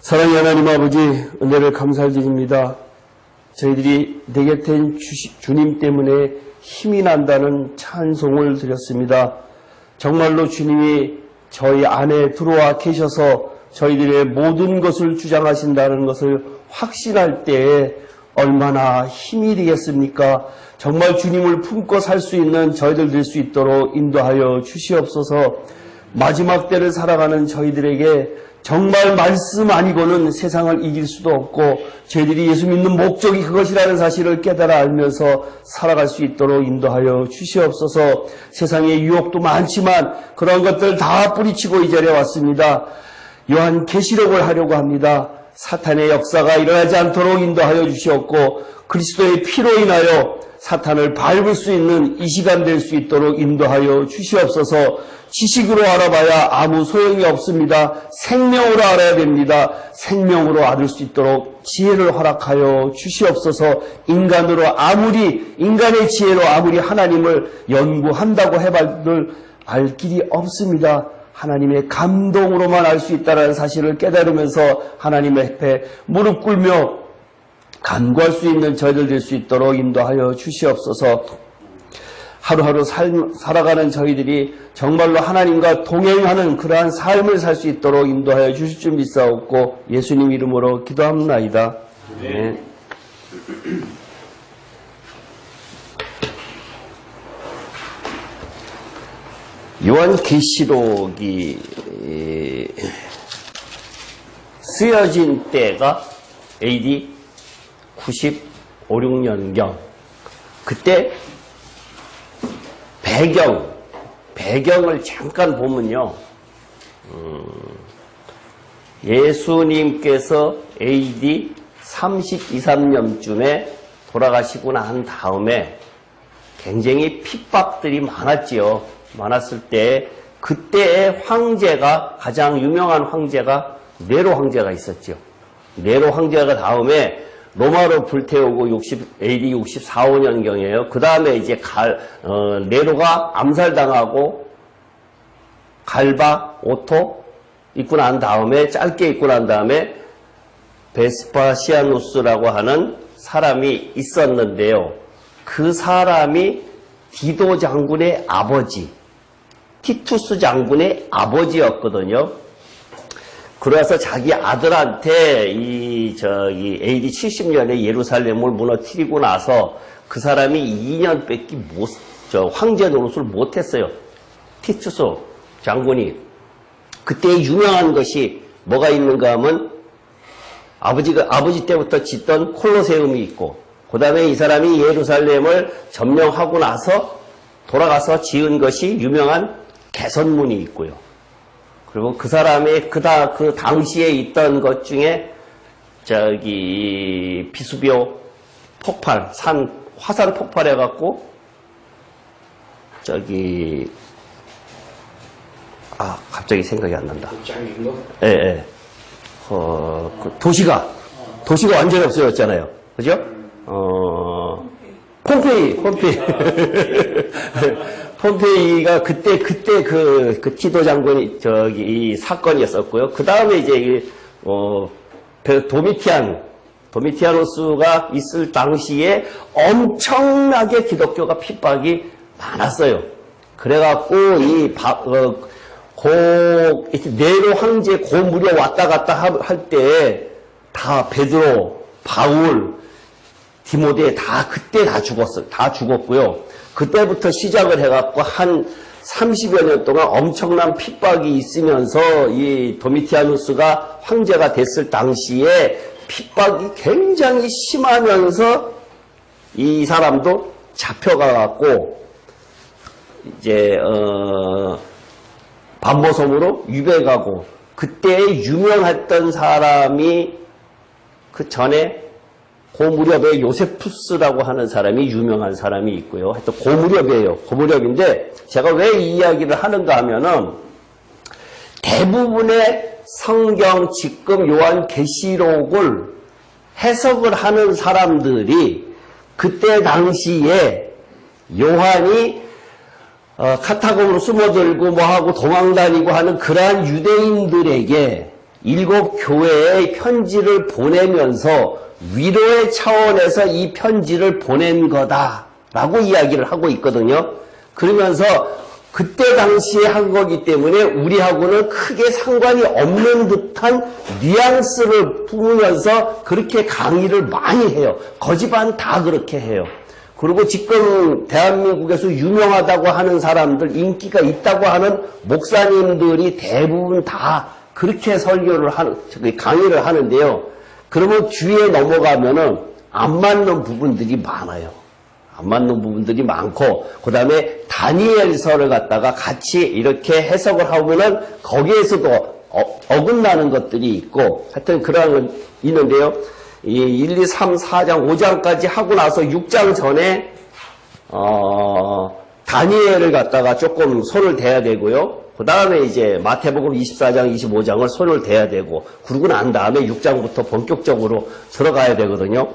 사랑의 하나님 아버지, 은혜를 감사드립니다. 저희들이 내 곁에 주님 때문에 힘이 난다는 찬송을 드렸습니다. 정말로 주님이 저희 안에 들어와 계셔서 저희들의 모든 것을 주장하신다는 것을 확신할 때에 얼마나 힘이 되겠습니까? 정말 주님을 품고 살 수 있는 저희들 될 수 있도록 인도하여 주시옵소서. 마지막 때를 살아가는 저희들에게 정말 말씀 아니고는 세상을 이길 수도 없고 저희들이 예수 믿는 목적이 그것이라는 사실을 깨달아 알면서 살아갈 수 있도록 인도하여 주시옵소서. 세상에 유혹도 많지만 그런 것들 다 뿌리치고 이 자리에 왔습니다. 요한 계시록을 하려고 합니다. 사탄의 역사가 일어나지 않도록 인도하여 주시옵고 그리스도의 피로 인하여 사탄을 밟을 수 있는 이 시간 될 수 있도록 인도하여 주시옵소서. 지식으로 알아봐야 아무 소용이 없습니다. 생명으로 알아야 됩니다. 생명으로 알을 수 있도록 지혜를 허락하여 주시옵소서. 인간의 지혜로 아무리 하나님을 연구한다고 해봐도 알 길이 없습니다. 하나님의 감동으로만 알 수 있다는 사실을 깨달으면서 하나님의 앞에 무릎 꿇며 간구할 수 있는 저희들 될 수 있도록 인도하여 주시옵소서. 하루하루 살아가는 저희들이 정말로 하나님과 동행하는 그러한 삶을 살 수 있도록 인도하여 주실 줄 믿사옵고 예수님 이름으로 기도합나이다. 네. 요한계시록이 쓰여진 때가 AD 95, 96년경. 그때 배경을 잠깐 보면요. 예수님께서 AD 32, 33년쯤에 돌아가시고 난 다음에 굉장히 핍박들이 많았지요. 많았을 때 그때의 황제가 가장 유명한 황제가 네로 황제가 있었죠. 네로 황제가 다음에 로마로 불태우고 AD 64, 5년경이에요. 그 다음에 이제 네로가 암살당하고 갈바, 오토 있고 난 다음에 짧게 있고 난 다음에 베스파시아누스라고 하는 사람이 있었는데요. 그 사람이 디도 장군의 아버지, 티투스 장군의 아버지였거든요. 그래서 자기 아들한테 AD 70년에 예루살렘을 무너뜨리고 나서 그 사람이 2년밖에 황제 노릇을 못했어요. 티투스 장군이. 그때 유명한 것이 뭐가 있는가 하면 아버지 때부터 짓던 콜로세움이 있고, 그 다음에 이 사람이 예루살렘을 점령하고 나서 돌아가서 지은 것이 유명한 개선문이 있고요. 그리고 그 사람의 그 당시에 있던 것 중에 비수비오 폭발, 화산 폭발해갖고 갑자기 생각이 안 난다. 예. 그 도시가 완전히 없어졌잖아요. 그죠? 폼페이. 폼페이가 그때 그 티도 장군이 이 사건이었었고요. 그 다음에 이제 도미티아누스가 있을 당시에 엄청나게 기독교가 핍박이 많았어요. 그래갖고 네로 황제 무려 왔다 갔다 할 때 다 베드로, 바울, 디모데 그때 다 죽었고요. 그때부터 시작을 해갖고 한 30여 년 동안 엄청난 핍박이 있으면서 이 도미티아누스가 황제가 됐을 당시에 핍박이 굉장히 심하면서 이 사람도 잡혀가갖고 이제 반모섬으로 유배가고, 그때 유명했던 사람이 그 전에 고무렵에 요세푸스라고 하는 사람이 유명한 사람이 있고요. 하여튼 고무렵이에요. 고무렵인데 제가 왜 이 이야기를 하는가 하면은 대부분의 성경 지금 요한계시록을 해석을 하는 사람들이 그때 당시에 요한이 카타콤으로 숨어들고 뭐하고 도망다니고 하는 그러한 유대인들에게 일곱 교회에 편지를 보내면서 위로의 차원에서 이 편지를 보낸 거다라고 이야기를 하고 있거든요. 그러면서 그때 당시에 한 거기 때문에 우리하고는 크게 상관이 없는 듯한 뉘앙스를 품으면서 그렇게 강의를 많이 해요. 거지반 다 그렇게 해요. 그리고 지금 대한민국에서 유명하다고 하는 사람들, 인기가 있다고 하는 목사님들이 대부분 다 그렇게 설교를 강의를 하는데요. 그러면 뒤에 넘어가면은 안 맞는 부분들이 많아요. 안 맞는 부분들이 많고, 그 다음에 다니엘서를 갖다가 같이 이렇게 해석을 하면은 거기에서도 어긋나는 것들이 있고, 하여튼 그런 건 있는데요. 이 1, 2, 3, 4장, 5장까지 하고 나서 6장 전에, 다니엘을 갖다가 조금 손을 대야 되고요. 그 다음에 이제 마태복음 24장, 25장을 손을 대야 되고, 그러고 난 다음에 6장부터 본격적으로 들어가야 되거든요.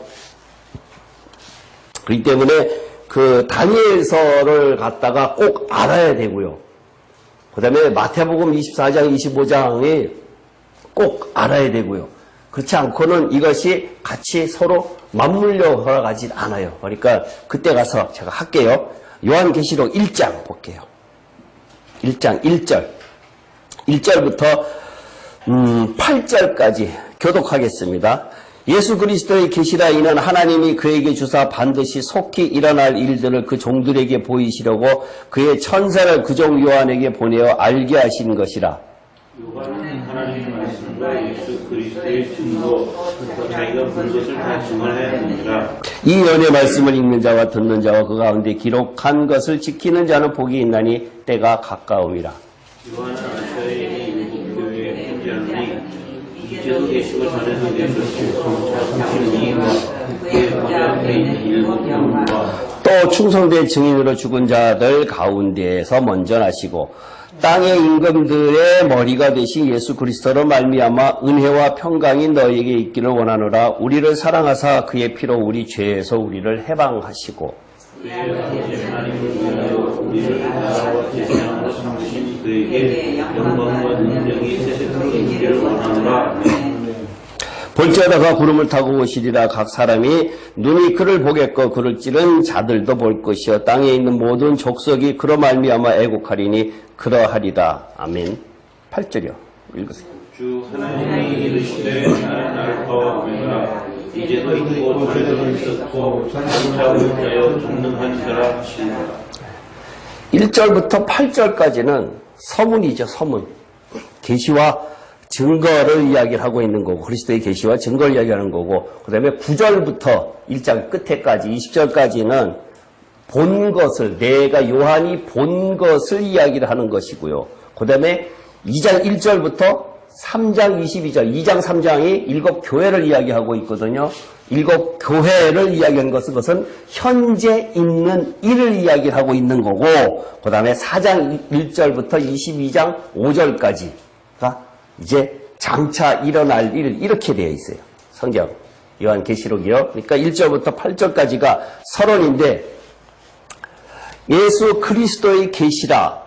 그렇기 때문에 그 다니엘서를 갖다가 꼭 알아야 되고요. 그 다음에 마태복음 24장, 25장이 꼭 알아야 되고요. 그렇지 않고는 이것이 같이 서로 맞물려 걸어가지 않아요. 그러니까 그때 가서 제가 할게요. 요한계시록 1장 볼게요. 1장 1절. 1절부터 8절까지 교독하겠습니다. 예수 그리스도의 계시라. 이는 하나님이 그에게 주사 반드시 속히 일어날 일들을 그 종들에게 보이시려고 그의 천사를 그 종 요한에게 보내어 알게 하신 것이라. 요한은 하나님의 말씀과 예수 그리스도의 증거, 자기가 본 것을 다 증언해야 하느니라. 이 연의 말씀을 읽는 자와 듣는 자와 그 가운데 기록한 것을 지키는 자는 복이 있나니 때가 가까움이라. 요한은 아시아의 일곱 교회에 편지하노니 이제도 계시고 전에도 계셨고 성자 32인과 그의 보좌 앞에 있는 일곱 영과 또 충성된 증인으로 죽은 자들 가운데에서 먼저 나시고 땅의 임금들의 머리가 되신 예수 그리스도로 말미암아 은혜와 평강이 너희에게 있기를 원하노라. 우리를 사랑하사 그의 피로 우리 죄에서 우리를 해방하시고 그의 아버지 하나님을 위하여 우리를 나라와 제사장으로 삼으신 그에게 영광과 능력이 세세토록 있기를 원하노라. 볼지어다가 구름을 타고 오시리라. 각 사람이 눈이 그를 보겠고 그를 찌른 자들도 볼 것이요 땅에 있는 모든 족속이 그로 말미암아 애곡하리니 그러하리다. 아멘. 8절이요. 읽으세요. 주 하나님이 이르시되 나는 알파와 오메가 이제도 있고 전에도 있었고 장차 올 자여 전능한 자라 하시니라. 1절부터 8절까지는 서문이죠. 서문. 계시와 증거를 이야기를 하고 있는 거고, 그리스도의 계시와 증거를 이야기하는 거고, 그 다음에 9절부터 1장 끝에까지 20절까지는 본 것을, 내가 요한이 본 것을 이야기를 하는 것이고요. 그 다음에 2장 1절부터 3장 22절, 2장 3장이 일곱 교회를 이야기하고 있거든요. 일곱 교회를 이야기한 것은 그것은 현재 있는 일을 이야기를 하고 있는 거고, 그 다음에 4장 1절부터 22장 5절까지가 이제 장차 일어날 일, 이렇게 되어 있어요. 성경, 요한계시록이요. 그러니까 1절부터 8절까지가 서론인데, 예수 그리스도의 계시라.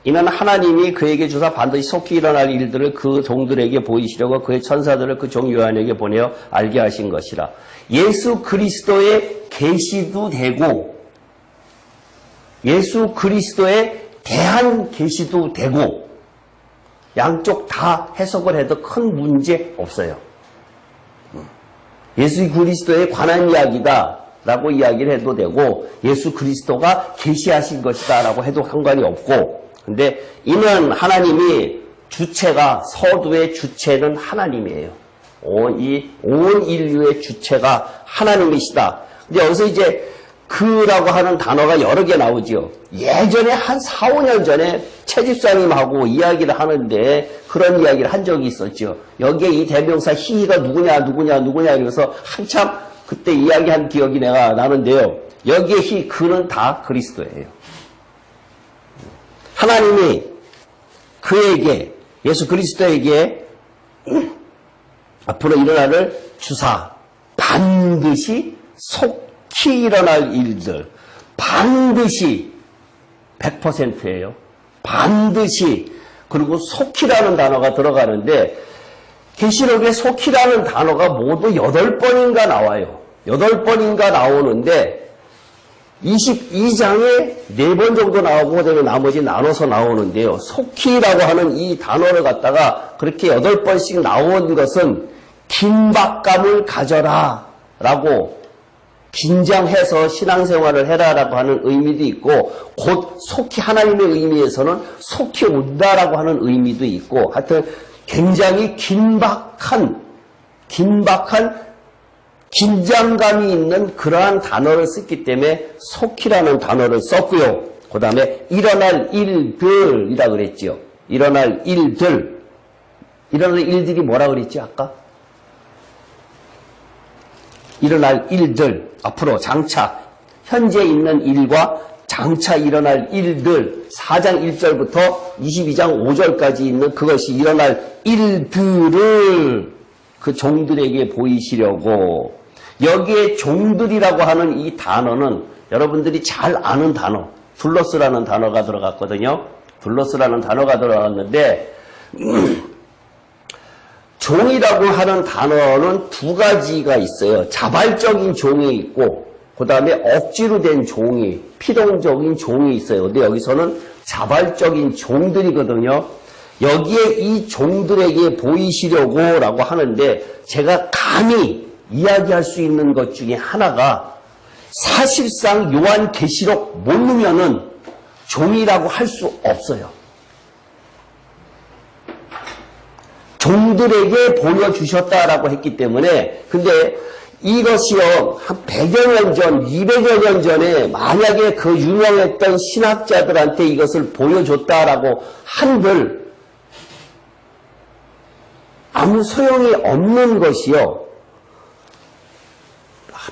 이는 하나님이 그에게 주사 반드시 속히 일어날 일들을 그 종들에게 보이시려고 그의 천사들을 그 종 요한에게 보내어 알게 하신 것이라. 예수 그리스도의 계시도 되고, 예수 그리스도에 대한 계시도 되고, 양쪽 다 해석을 해도 큰 문제 없어요. 예수 그리스도에 관한 이야기다 라고 이야기를 해도 되고, 예수 그리스도가 계시하신 것이다 라고 해도 상관이 없고, 근데 이는 하나님이 주체가, 서두의 주체는 하나님이에요. 온 인류의 주체가 하나님이시다. 근데 여기서 이제 그라고 하는 단어가 여러 개 나오죠. 예전에 한 4, 5년 전에 채집사님하고 이야기를 하는데 그런 이야기를 한 적이 있었죠. 여기에 이 대명사 히가 누구냐 이러면서 한참 그때 이야기한 기억이 내가 나는데요. 여기에 히, 그는 다 그리스도예요. 하나님이 그에게, 예수 그리스도에게 앞으로 일어날 주사, 반드시 속히 일어날 일들, 반드시 100%예요. 반드시 그리고 속히라는 단어가 들어가는데 계시록에 속히라는 단어가 모두 8번인가 나와요. 8번인가 나오는데 22장에 4번 정도 나오고 그다음에 나머지 나눠서 나오는데요. 속히라고 하는 이 단어를 갖다가 그렇게 8번씩 나온 것은 긴박감을 가져라 라고 긴장해서 신앙생활을 해라라고 하는 의미도 있고 곧 속히 하나님의 의미에서는 속히 온다라고 하는 의미도 있고 하여튼 굉장히 긴박한 긴장감이 있는 그러한 단어를 썼기 때문에 속히라는 단어를 썼고요. 그 다음에 일어날 일들이라 그랬죠. 일어날 일들. 일어날 일들이 뭐라 그랬지 아까? 일어날 일들. 앞으로 장차 현재 있는 일과 장차 일어날 일들 4장 1절부터 22장 5절까지 있는 그것이 일어날 일들을 그 종들에게 보이시려고 여기에 종들이라고 하는 이 단어는 여러분들이 잘 아는 단어 둘러스라는 단어가 들어갔거든요. 둘러스라는 단어가 들어갔는데 종이라고 하는 단어는 두 가지가 있어요. 자발적인 종이 있고 그 다음에 억지로 된 종이 피동적인 종이 있어요. 근데 여기서는 자발적인 종들이거든요. 여기에 이 종들에게 보이시려고 라고 하는데 제가 감히 이야기할 수 있는 것 중에 하나가 사실상 요한계시록 못 넣으면은 종이라고 할 수 없어요. 종들에게 보여주셨다라고 했기 때문에 근데 이것이요 한 100여 년 전, 200여 년 전에 만약에 그 유명했던 신학자들한테 이것을 보여줬다라고 한들 아무 소용이 없는 것이요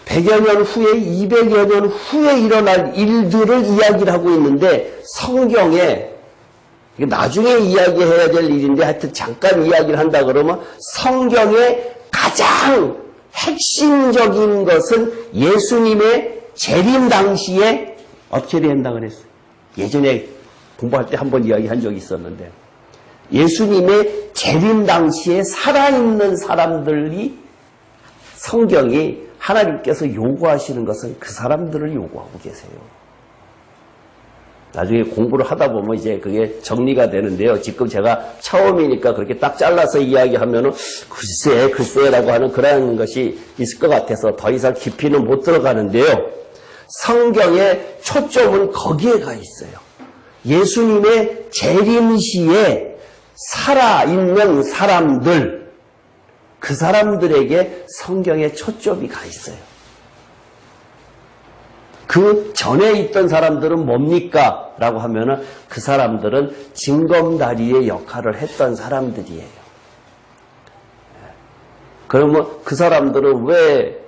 100여 년 후에 200여 년 후에 일어날 일들을 이야기를 하고 있는데 성경에 나중에 이야기해야 될 일인데 하여튼 잠깐 이야기를 한다 그러면 성경의 가장 핵심적인 것은 예수님의 재림 당시에 어떻게 된다 그랬어요? 예전에 공부할 때 한번 이야기한 적이 있었는데 예수님의 재림 당시에 살아있는 사람들이 성경이 하나님께서 요구하시는 것은 그 사람들을 요구하고 계세요. 나중에 공부를 하다 보면 이제 그게 정리가 되는데요. 지금 제가 처음이니까 그렇게 딱 잘라서 이야기하면은 글쎄라고 하는 그런 것이 있을 것 같아서 더 이상 깊이는 못 들어가는데요. 성경의 초점은 거기에 가 있어요. 예수님의 재림 시에 살아있는 사람들, 그 사람들에게 성경의 초점이 가 있어요. 그 전에 있던 사람들은 뭡니까? 라고 하면은 그 사람들은 징검다리의 역할을 했던 사람들이에요. 그러면 그 사람들은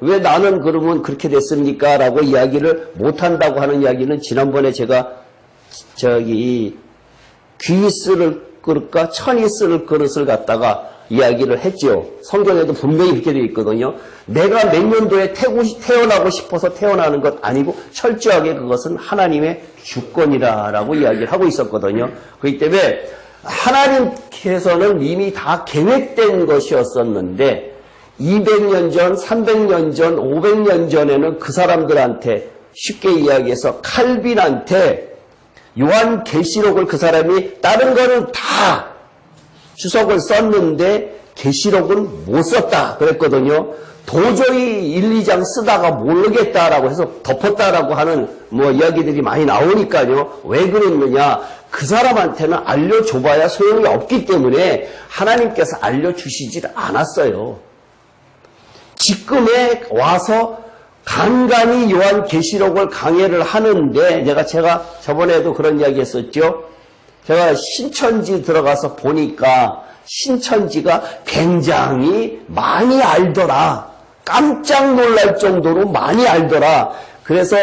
왜 나는 그러면 그렇게 됐습니까? 라고 이야기를 못한다고 하는 이야기는 지난번에 제가 귀 쓸 그릇과 천이 쓸 그릇을 갖다가 이야기를 했죠. 성경에도 분명히 그렇게 되어 있거든요. 내가 몇 년도에 태어나고 싶어서 태어나는 것 아니고 철저하게 그것은 하나님의 주권이라고 이야기를 하고 있었거든요. 그렇기 때문에 하나님께서는 이미 다 계획된 것이었었는데 200년 전, 300년 전, 500년 전에는 그 사람들한테 쉽게 이야기해서 칼빈한테 요한계시록을 그 사람이 다른 거는 다 주석을 썼는데 계시록은 못 썼다 그랬거든요. 도저히 1, 2장 쓰다가 모르겠다라고 해서 덮었다라고 하는 이야기들이 많이 나오니까요. 왜 그랬느냐? 그 사람한테는 알려줘봐야 소용이 없기 때문에 하나님께서 알려주시질 않았어요. 지금에 와서 간간히 요한계시록을 강해를 하는데 제가 저번에도 그런 이야기 했었죠. 제가 신천지 들어가서 보니까 신천지가 굉장히 많이 알더라. 깜짝 놀랄 정도로 많이 알더라. 그래서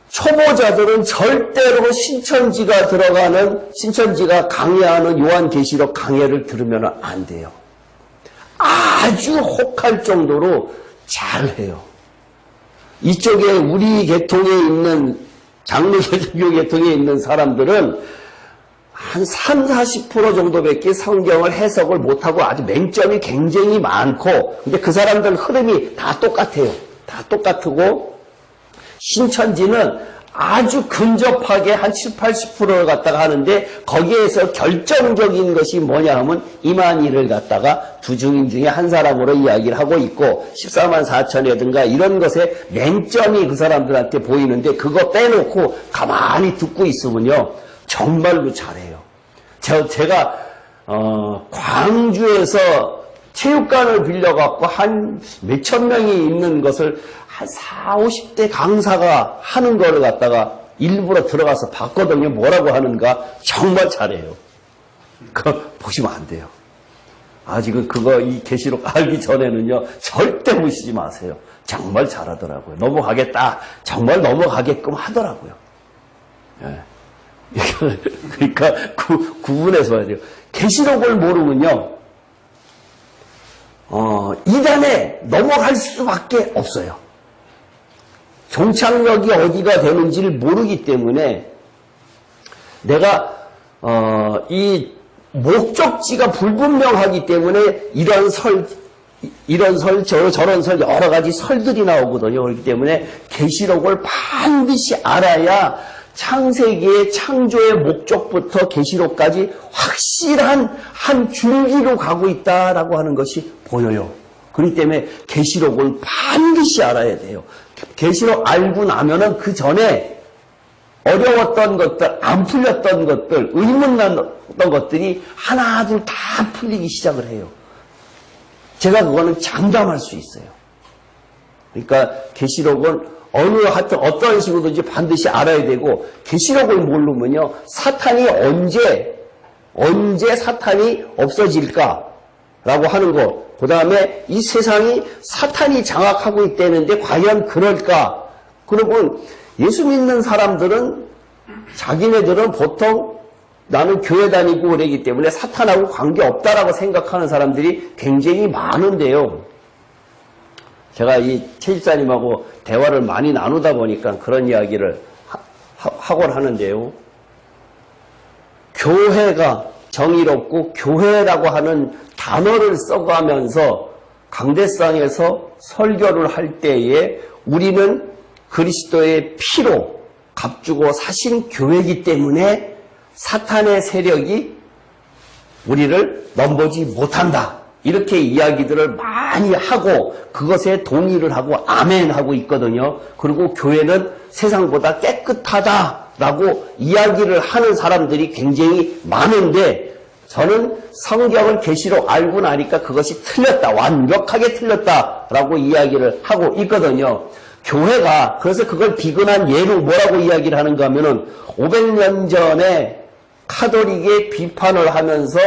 초보자들은 절대로 신천지가 강해하는 요한계시록 강해를 들으면 안 돼요. 아주 혹할 정도로 잘해요. 이쪽에 우리 계통에 있는 장로교 계통에 있는 사람들은 한 30-40% 정도밖에 성경을 해석을 못하고 아주 맹점이 굉장히 많고, 근데 그 사람들 흐름이 다 똑같아요. 다 똑같고, 신천지는 아주 근접하게 한 70-80%를 갖다가 하는데, 거기에서 결정적인 것이 뭐냐 하면 이만희를 갖다가 두 증인 중에 한 사람으로 이야기를 하고 있고, 14만 4천이라든가 이런 것에 맹점이 그 사람들한테 보이는데, 그거 빼놓고 가만히 듣고 있으면요, 정말로 잘해요. 제가 광주에서 체육관을 빌려갖고 한 몇천 명이 있는 것을 한 40, 50대 강사가 하는 거를 갖다가 일부러 들어가서 봤거든요. 뭐라고 하는가 정말 잘해요. 그거 보시면 안 돼요. 아직은 이 계시록 알기 전에는요, 절대 보시지 마세요. 정말 잘하더라고요. 넘어가겠다. 정말 넘어가게끔 하더라고요. 예. 그러니까 구분해서 봐야 돼요. 계시록을 모르면요, 이단에 넘어갈 수밖에 없어요. 종착역이 어디가 되는지를 모르기 때문에 내가 이 목적지가 불분명하기 때문에 이런 설 저런 설 여러 가지 설들이 나오거든요. 그렇기 때문에 계시록을 반드시 알아야 창세기의 창조의 목적부터 계시록까지 확실한 한 줄기로 가고 있다라고 하는 것이 보여요. 그렇기 때문에 계시록을 반드시 알아야 돼요. 계시록 알고 나면은 그 전에 어려웠던 것들, 안 풀렸던 것들, 의문났던 것들이 하나둘 다 풀리기 시작을 해요. 제가 그거는 장담할 수 있어요. 그러니까 계시록은 하여튼 어떤 식으로든지 반드시 알아야 되고, 계시록을 모르면요, 사탄이 언제 사탄이 없어질까라고 하는 거, 그 다음에 이 세상이 사탄이 장악하고 있다는데 과연 그럴까? 그러면 예수 믿는 사람들은, 자기네들은 보통 나는 교회 다니고 그러기 때문에 사탄하고 관계없다라고 생각하는 사람들이 굉장히 많은데요. 제가 이 최 집사님하고 대화를 많이 나누다 보니까 그런 이야기를 하곤 하는데요. 교회가 정의롭고 교회라고 하는 단어를 써가면서 강대상에서 설교를 할 때에 우리는 그리스도의 피로 값주고 사신 교회이기 때문에 사탄의 세력이 우리를 넘보지 못한다. 이렇게 이야기들을 많이 하고 그것에 동의를 하고 아멘 하고 있거든요. 그리고 교회는 세상보다 깨끗하다라고 이야기를 하는 사람들이 굉장히 많은데, 저는 성경을 계시록 알고 나니까 그것이 틀렸다, 완벽하게 틀렸다라고 이야기를 하고 있거든요. 교회가 그래서 그걸 비근한 예로 뭐라고 이야기를 하는가 하면은 500년 전에 카톨릭의 비판을 하면서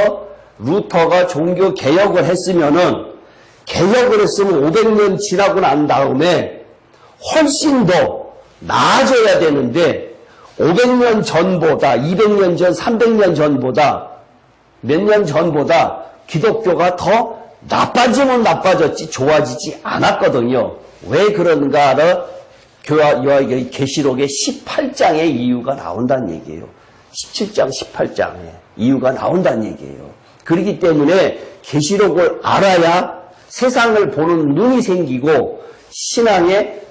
루터가 종교 개혁을 했으면은, 개혁을 했으면 500년 지나고 난 다음에 훨씬 더 나아져야 되는데, 500년 전보다, 200년 전, 300년 전보다, 몇 년 전보다 기독교가 더 나빠지면 나빠졌지 좋아지지 않았거든요. 왜 그런가를 계시록의 18장의 이유가 나온다는 얘기예요. 17장, 18장에 이유가 나온다는 얘기예요. 그렇기 때문에 계시록을 알아야 세상을 보는 눈이 생기고 신앙의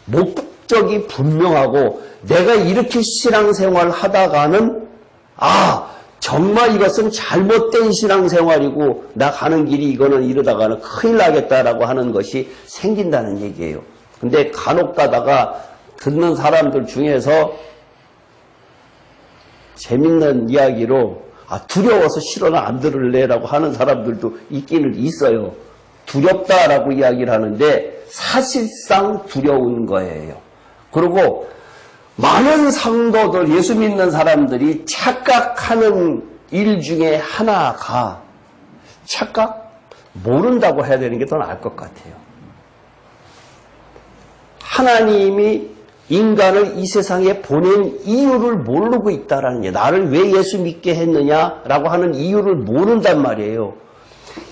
목적이 분명하고, 내가 이렇게 신앙생활을 하다가는 정말 이것은 잘못된 신앙생활이고 나 가는 길이 이거는 이러다가는 큰일 나겠다라고 하는 것이 생긴다는 얘기예요. 근데 간혹 가다가 듣는 사람들 중에서 재밌는 이야기로 두려워서 싫어나 안 들을래라고 하는 사람들도 있기는 있어요. 두렵다라고 이야기를 하는데 사실상 두려운 거예요. 그리고 많은 성도들, 예수 믿는 사람들이 착각하는 일 중에 하나가, 모른다고 해야 되는 게 더 나을 것 같아요. 하나님이 인간을 이 세상에 보낸 이유를 모르고 있다라는 게, 나를 왜 예수 믿게 했느냐라고 하는 이유를 모른단 말이에요.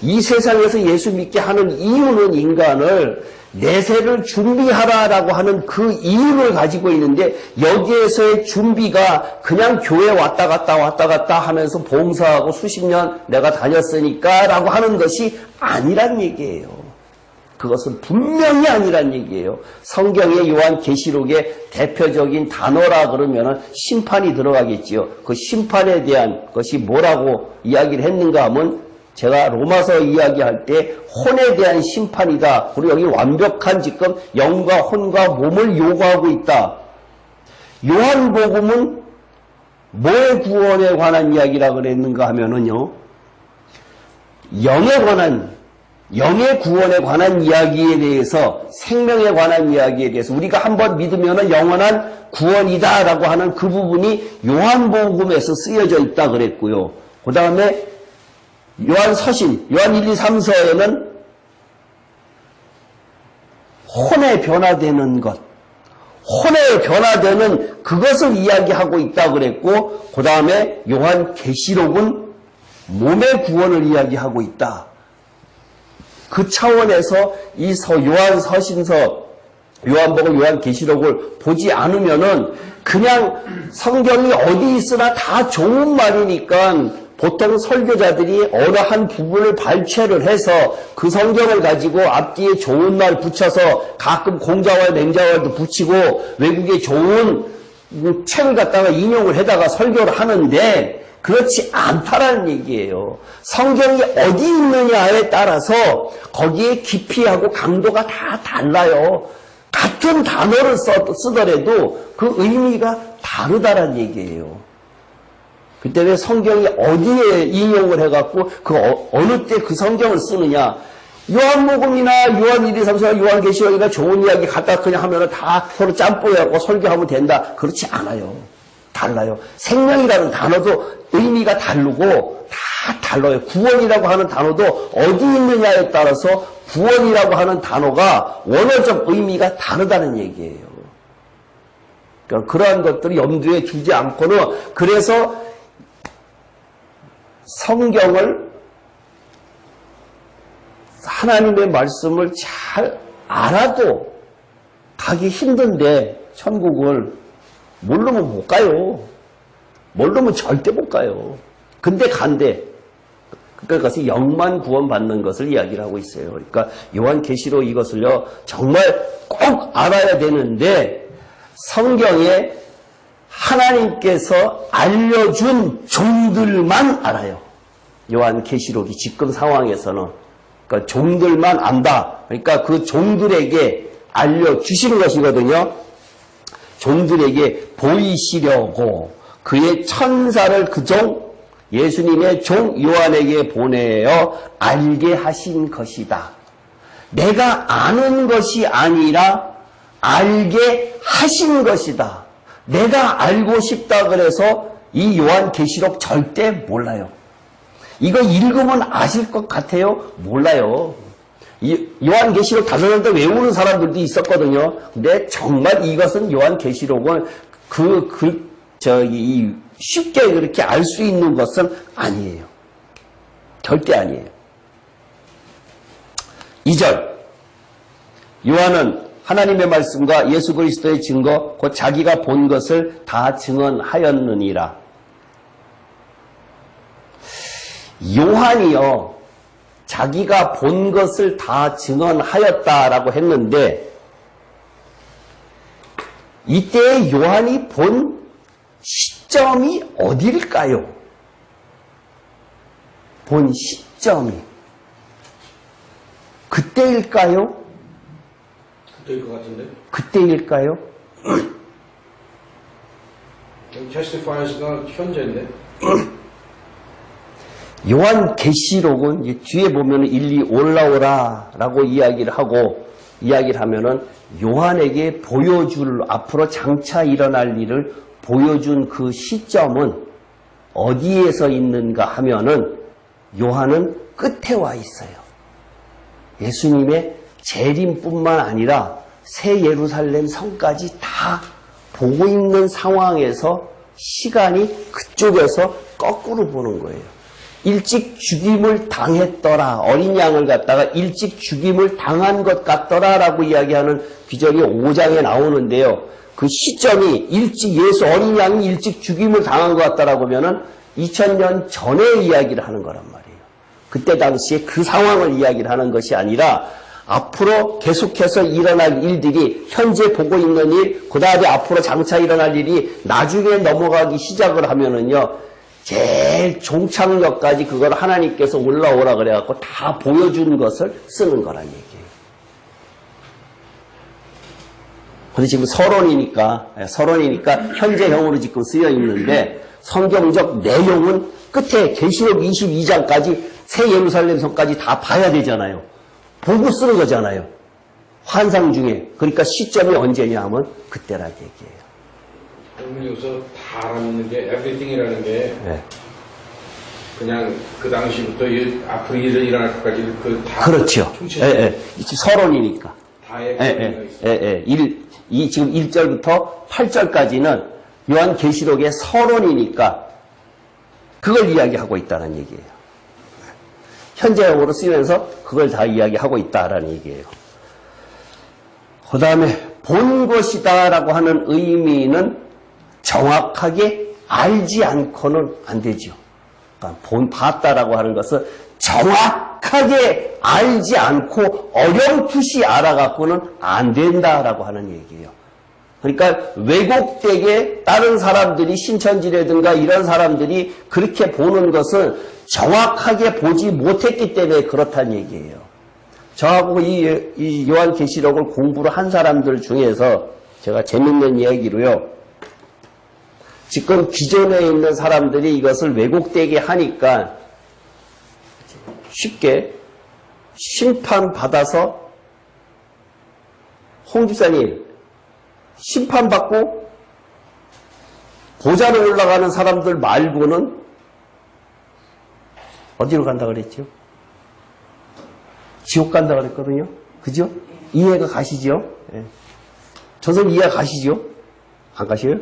이 세상에서 예수 믿게 하는 이유는 인간을 내세를 준비하라라고 하는 그 이유를 가지고 있는데 여기에서의 준비가 그냥 교회 왔다 갔다 하면서 봉사하고 수십 년 내가 다녔으니까 라고 하는 것이 아니란 얘기예요. 그것은 분명히 아니란 얘기예요. 성경의 요한계시록의 대표적인 단어라 그러면 심판이 들어가겠지요. 그 심판에 대한 것이 뭐라고 이야기를 했는가 하면 제가 로마서 이야기할 때 혼에 대한 심판이다. 그리고 여기 완벽한 지금 영과 혼과 몸을 요구하고 있다. 요한복음은 뭐의 구원에 관한 이야기라 그랬는가 하면은요. 영의 구원에 관한 이야기에 대해서, 생명에 관한 이야기에 대해서 우리가 한번 믿으면 영원한 구원이다라고 하는 그 부분이 요한복음에서 쓰여져 있다 그랬고요. 그 다음에 요한서신, 요한 1, 2, 3서에는 혼에 변화되는 것, 혼에 변화되는 그것을 이야기하고 있다 그랬고, 그 다음에 요한계시록은 몸의 구원을 이야기하고 있다. 그 차원에서 이 요한서신서, 요한복음, 요한계시록을 보지 않으면은 그냥 성경이 어디 있으나 다 좋은 말이니까 보통 설교자들이 어느 한 부분을 발췌를 해서 그 성경을 가지고 앞뒤에 좋은 말 붙여서 가끔 공자와 맹자와도 붙이고 외국의 좋은 책을 갖다가 인용을 해다가 설교를 하는데 그렇지 않다라는 얘기예요. 성경이 어디 있느냐에 따라서 거기에 깊이하고 강도가 다 달라요. 같은 단어를 쓰더라도 그 의미가 다르다라는 얘기예요. 그때 왜 성경이 어디에 인용을 해갖고 어느 때 그 성경을 쓰느냐. 요한복음이나 요한 1, 2, 3, 4, 요한계시록이나 좋은 이야기 갖다 그냥 하면은 다 서로 짬뽕해갖고 설교하면 된다. 그렇지 않아요. 달라요. 생명이라는 단어도 의미가 다르고 다 달라요. 구원이라고 하는 단어도 어디 있느냐에 따라서 구원이라고 하는 단어가 원어적 의미가 다르다는 얘기예요. 그러니까 그러한 것들을 염두에 두지 않고는 그래서 성경을 하나님의 말씀을 잘 알아도 가기 힘든데 천국을 모르면 못 가요. 모르면 절대 못 가요. 근데 간대. 그러니까 그것이 영만 구원받는 것을 이야기를 하고 있어요. 그러니까 요한계시록 이것을요 정말 꼭 알아야 되는데 성경에 하나님께서 알려준 종들만 알아요. 요한계시록이 지금 상황에서는 그러니까 종들만 안다. 그러니까 그 종들에게 알려주신 것이거든요. 종들에게 보이시려고 그의 천사를 그 종 예수님의 종 요한에게 보내어 알게 하신 것이다. 내가 아는 것이 아니라 알게 하신 것이다. 내가 알고 싶다 그래서 이 요한계시록 절대 몰라요. 이거 읽으면 아실 것 같아요? 몰라요. 이 요한계시록 다섯 번 외우는 사람들도 있었거든요. 근데 정말 이것은 요한계시록은 쉽게 그렇게 알 수 있는 것은 아니에요. 절대 아니에요. 2절. 요한은 하나님의 말씀과 예수 그리스도의 증거, 곧 자기가 본 것을 다 증언하였느니라. 요한이요, 자기가 본 것을 다 증언하였다라고 했는데, 이때 요한이 본 시점이 어디일까요? 본 시점이. 그때일까요? 그때일 것 같은데? 그때일까요? 테스티파이어스가 현재인데? 요한계시록은 뒤에 보면 일리 올라오라 라고 이야기를 하면은 요한에게 보여줄, 앞으로 장차 일어날 일을 보여준 그 시점은 어디에서 있는가 하면은 요한은 끝에 와 있어요. 예수님의 재림뿐만 아니라 새 예루살렘 성까지 다 보고 있는 상황에서 시간이 그쪽에서 거꾸로 보는 거예요. 일찍 죽임을 당했더라. 어린 양을 갖다가 일찍 죽임을 당한 것 같더라라고 이야기하는 규정이 5장에 나오는데요. 그 시점이 예수 어린 양이 일찍 죽임을 당한 것 같다라고 하면은 2000년 전에 이야기를 하는 거란 말이에요. 그때 당시에 그 상황을 이야기를 하는 것이 아니라 앞으로 계속해서 일어날 일들이 현재 보고 있는 일, 그 다음에 앞으로 장차 일어날 일이 나중에 넘어가기 시작을 하면은요, 제일 종착역까지 그걸 하나님께서 올라오라 그래갖고 다 보여준 것을 쓰는 거란 얘기예요. 근데 지금 서론이니까 현재형으로 지금 쓰여 있는데 성경적 내용은 끝에 계시록 22장까지 새 예루살렘 성까지 다 봐야 되잖아요. 보고 쓰는 거잖아요. 환상 중에. 그러니까 시점이 언제냐 하면 그때란 얘기예요. 그러면 여기서 다 알아듣는 게 everything이라는 게 네. 그냥 그 당시부터 앞으로 일어날 것까지 그 다 그렇죠. 서론이니까. 다의 의미가 있어요. 지금 1절부터 8절까지는 요한계시록의 서론이니까 그걸 이야기하고 있다는 얘기예요. 현재형으로 쓰면서 그걸 다 이야기하고 있다라는 얘기예요. 그 다음에 본 것이다라고 하는 의미는 정확하게 알지 않고는 안 되죠. 그러니까 봤다라고 하는 것은 정확하게 알지 않고 어렴풋이 알아갖고는 안 된다라고 하는 얘기예요. 그러니까 왜곡되게 다른 사람들이 신천지라든가 이런 사람들이 그렇게 보는 것은 정확하게 보지 못했기 때문에 그렇다는 얘기예요. 저하고 이 요한계시록을 공부를 한 사람들 중에서 제가 재밌는 이야기로요. 지금 기존에 있는 사람들이 이것을 왜곡되게 하니까 쉽게 심판받아서 홍 집사님 심판받고 보좌로 올라가는 사람들 말고는 어디로 간다 그랬죠? 지옥 간다 그랬거든요. 그죠? 이해가 가시죠? 예. 저선 이해가 가시죠? 안 가셔요?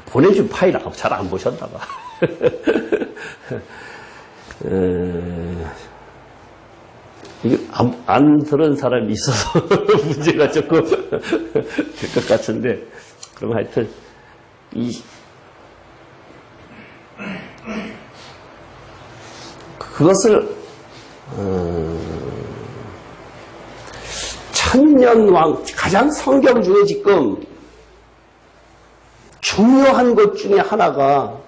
보내준 파일 잘 안 보셨나 봐. 이게 안 들은 사람이 있어서 문제가 조금 될 것 같은데, 그럼 하여튼, 그것을, 천년왕, 가장 성경 중에 지금 중요한 것 중에 하나가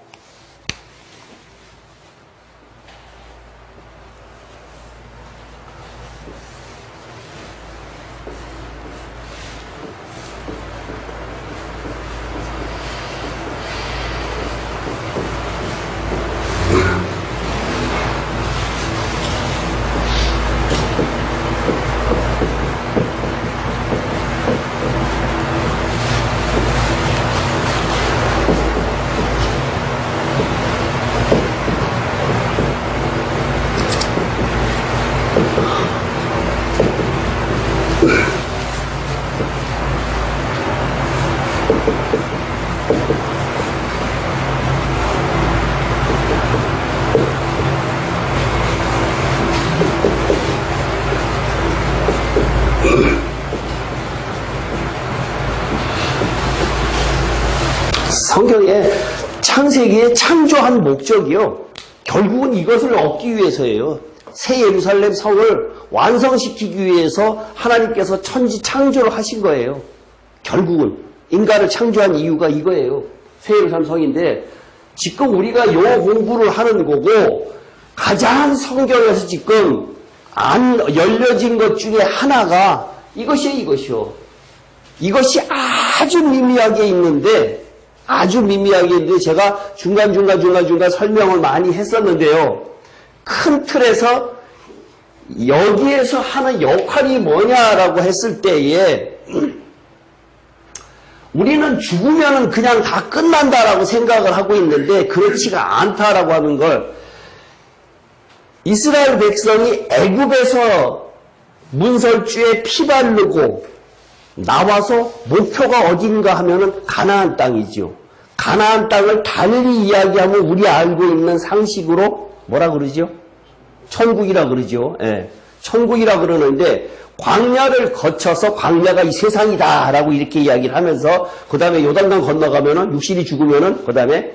성경에 창세기에 창조한 목적이요. 결국은 이것을 얻기 위해서예요. 새 예루살렘 성을 완성시키기 위해서 하나님께서 천지 창조를 하신 거예요. 결국은 인간을 창조한 이유가 이거예요. 새 예루살렘 성인데 지금 우리가 요 공부를 하는 거고 가장 성경에서 지금 안 열려진 것 중에 하나가 이것이요. 이것이 아주 미미하게 있는데 제가 중간중간 설명을 많이 했었는데요. 큰 틀에서 여기에서 하는 역할이 뭐냐라고 했을 때에 우리는 죽으면 그냥 다 끝난다라고 생각을 하고 있는데 그렇지가 않다라고 하는 걸 이스라엘 백성이 애굽에서 문설주에 피 바르고 나와서 목표가 어딘가 하면은 가나안 땅이죠. 가나안 땅을 달리 이야기하면 우리 알고 있는 상식으로 뭐라 그러죠? 천국이라 그러죠. 예. 천국이라 그러는데 광야를 거쳐서 광야가 이 세상이다라고 이렇게 이야기를 하면서 그 다음에 요단강 건너가면은 육신이 죽으면은 그 다음에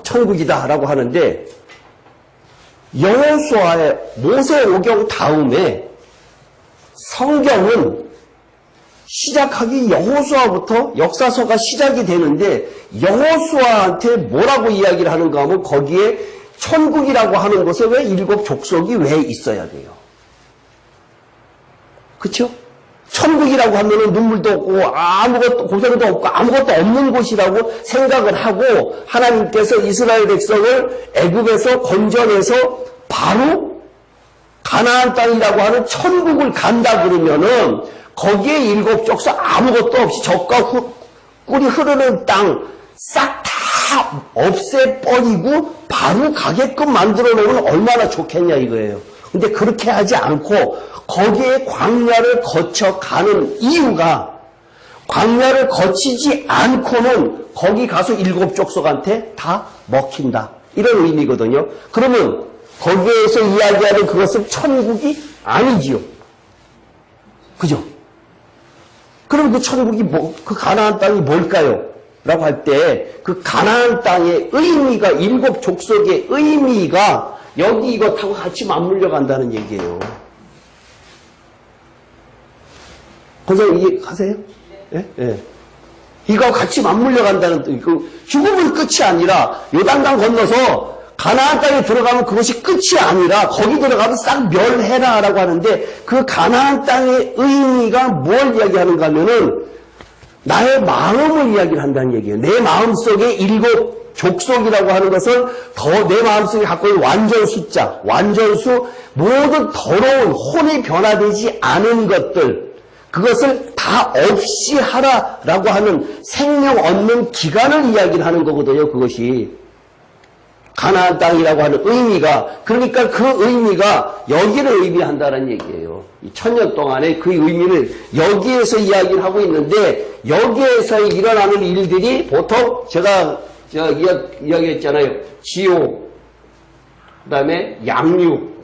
천국이다라고 하는데 여호수아의 모세오경 다음에 성경은 시작하기 여호수아부터 역사서가 시작이 되는데 여호수아한테 뭐라고 이야기를 하는가 하면 거기에 천국이라고 하는 곳에 왜 7 족속이 왜 있어야 돼요? 그쵸? 천국이라고 하면은 눈물도 없고 아무것도 고생도 없고 아무것도 없는 곳이라고 생각을 하고 하나님께서 이스라엘 백성을 애굽에서 건져내서 바로 가나안 땅이라고 하는 천국을 간다 그러면은 거기에 7 족속 아무것도 없이 젖과 꿀이 흐르는 땅 싹 다 없애버리고 바로 가게끔 만들어 놓으면 얼마나 좋겠냐 이거예요. 근데 그렇게 하지 않고 거기에 광야를 거쳐 가는 이유가 광야를 거치지 않고는 거기 가서 7 족속한테 다 먹힌다. 이런 의미거든요. 그러면 거기에서 이야기하는 그것은 천국이 아니지요. 그죠? 그럼 그 천국이 그 가나안 땅이 뭘까요? 라고 할 때 그 가나안 땅의 의미가 7 족속의 의미가 여기 이것하고 같이 맞물려 간다는 얘기예요. 벌써 이해하세요? 예? 예. 이거 같이 맞물려 간다는 뜻. 그 죽음은 끝이 아니라 요단강 건너서 가나안 땅에 들어가면 그것이 끝이 아니라 거기 들어가면 싹 멸해라라고 하는데 그 가나안 땅의 의미가 뭘 이야기하는가 하면은 나의 마음을 이야기를 한다는 얘기예요. 내 마음속에 7 족속이라고 하는 것은 더 내 마음속에 갖고 있는 완전 숫자, 완전수, 모든 더러운 혼이 변화되지 않은 것들, 그것을 다 없이 하라라고 하는 생명 얻는 기간을 이야기를 하는 거거든요. 그것이 가나안 땅이라고 하는 의미가, 그러니까 그 의미가 여기를 의미한다는 얘기예요. 1000년 동안의 그 의미를 여기에서 이야기를 하고 있는데 여기에서 일어나는 일들이 보통 제가 이야기했잖아요. 지옥, 그 다음에 양육,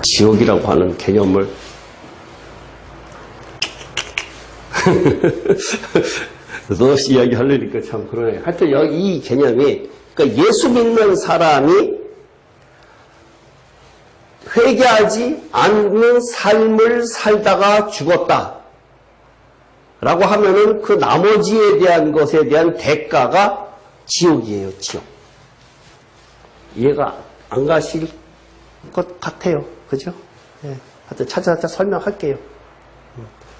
지옥이라고 하는 개념을 너없이 이야기하려니까 참 그러네. 하여튼 이 개념이, 그러니까 예수 믿는 사람이 회개하지 않는 삶을 살다가 죽었다 라고 하면은 그 나머지에 대한 것에 대한 대가가 지옥이에요. 지옥. 이해가 안 가실 것 같아요. 그죠? 예. 하여튼 차차차 설명할게요.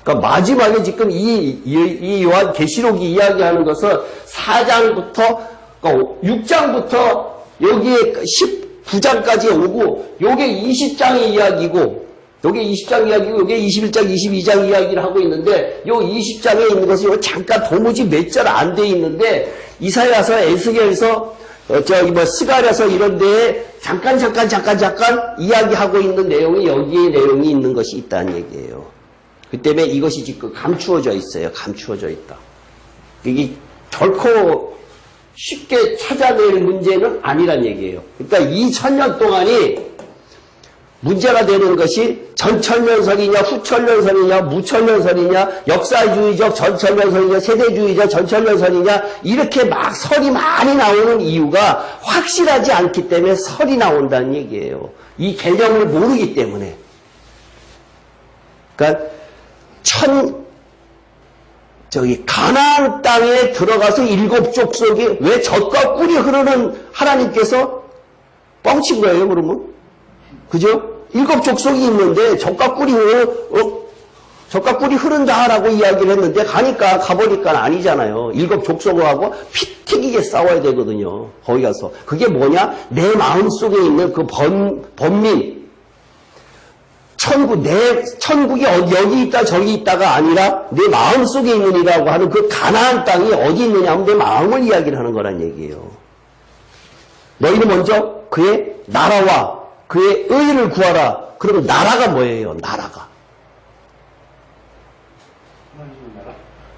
그러니까 마지막에 지금 이 요한 계시록이 이야기하는 것은 4장부터, 그러니까 6장부터 여기에 19장까지 오고, 요게 20장의 이야기고, 요게 20장 이야기고, 요게 21장, 22장 이야기를 하고 있는데, 요 20장에 있는 것이 요 잠깐 도무지 몇 절 안 돼 있는데, 이사야서, 에스겔서, 스가랴서 이런 데에 잠깐 이야기하고 있는 내용이 여기에 내용이 있는 것이 있다는 얘기예요. 그 때문에 이것이 지금 감추어져 있어요. 감추어져 있다. 이게 결코 쉽게 찾아낼 문제는 아니란 얘기예요. 그러니까 2000년 동안이 문제가 되는 것이 전천년설이냐, 후천년설이냐, 무천년설이냐, 역사주의적 전천년설이냐, 세대주의적 전천년설이냐, 이렇게 막 설이 많이 나오는 이유가 확실하지 않기 때문에 설이 나온다는 얘기예요. 이 개념을 모르기 때문에. 그러니까 가나안 땅에 들어가서 7 족속이 왜 젖과 꿀이 흐르는 하나님께서 뻥친 거예요, 그러면? 그죠? 7 족속이 있는데 젖과 꿀이 흐른다라고 이야기를 했는데 가보니까 아니잖아요. 7 족속하고 피 튀기게 싸워야 되거든요. 거기 가서. 그게 뭐냐? 내 마음속에 있는 그 범민. 천국이 여기 있다 저기 있다가 아니라 내 마음속에 있느니라고 하는 그 가나안 땅이 어디 있느냐 하면 내 마음을 이야기를 하는 거란 얘기예요. 너희는 먼저 그의 나라와 그의 의를 구하라. 그러면 나라가 뭐예요? 나라가.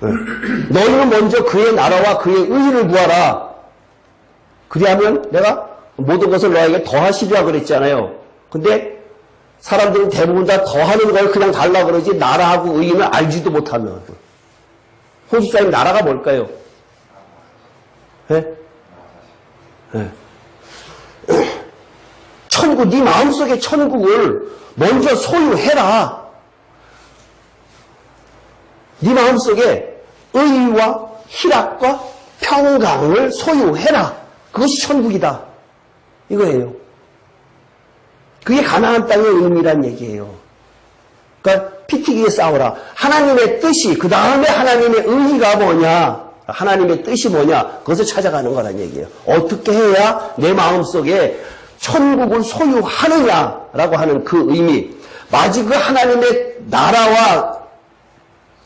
네. 너희는 먼저 그의 나라와 그의 의를 구하라. 그리하면 내가 모든 것을 너에게 더하시리라 그랬잖아요. 근데 사람들은 대부분 다 더하는 걸 그냥 달라 그러지 나라하고 의는 알지도 못하는. 홍수사님 나라가 뭘까요? 네? 네. 천국, 네 마음속에 천국을 먼저 소유해라. 네 마음속에 의와 희락과 평강을 소유해라. 그것이 천국이다. 이거예요. 그게 가나안 땅의 의미란 얘기예요. 그러니까 피 튀기게 싸우라. 하나님의 뜻이, 그 다음에 하나님의 의의가 뭐냐, 하나님의 뜻이 뭐냐, 그것을 찾아가는 거란 얘기예요. 어떻게 해야 내 마음속에 천국을 소유하느냐라고 하는 그 의미. 마치 그 하나님의 나라와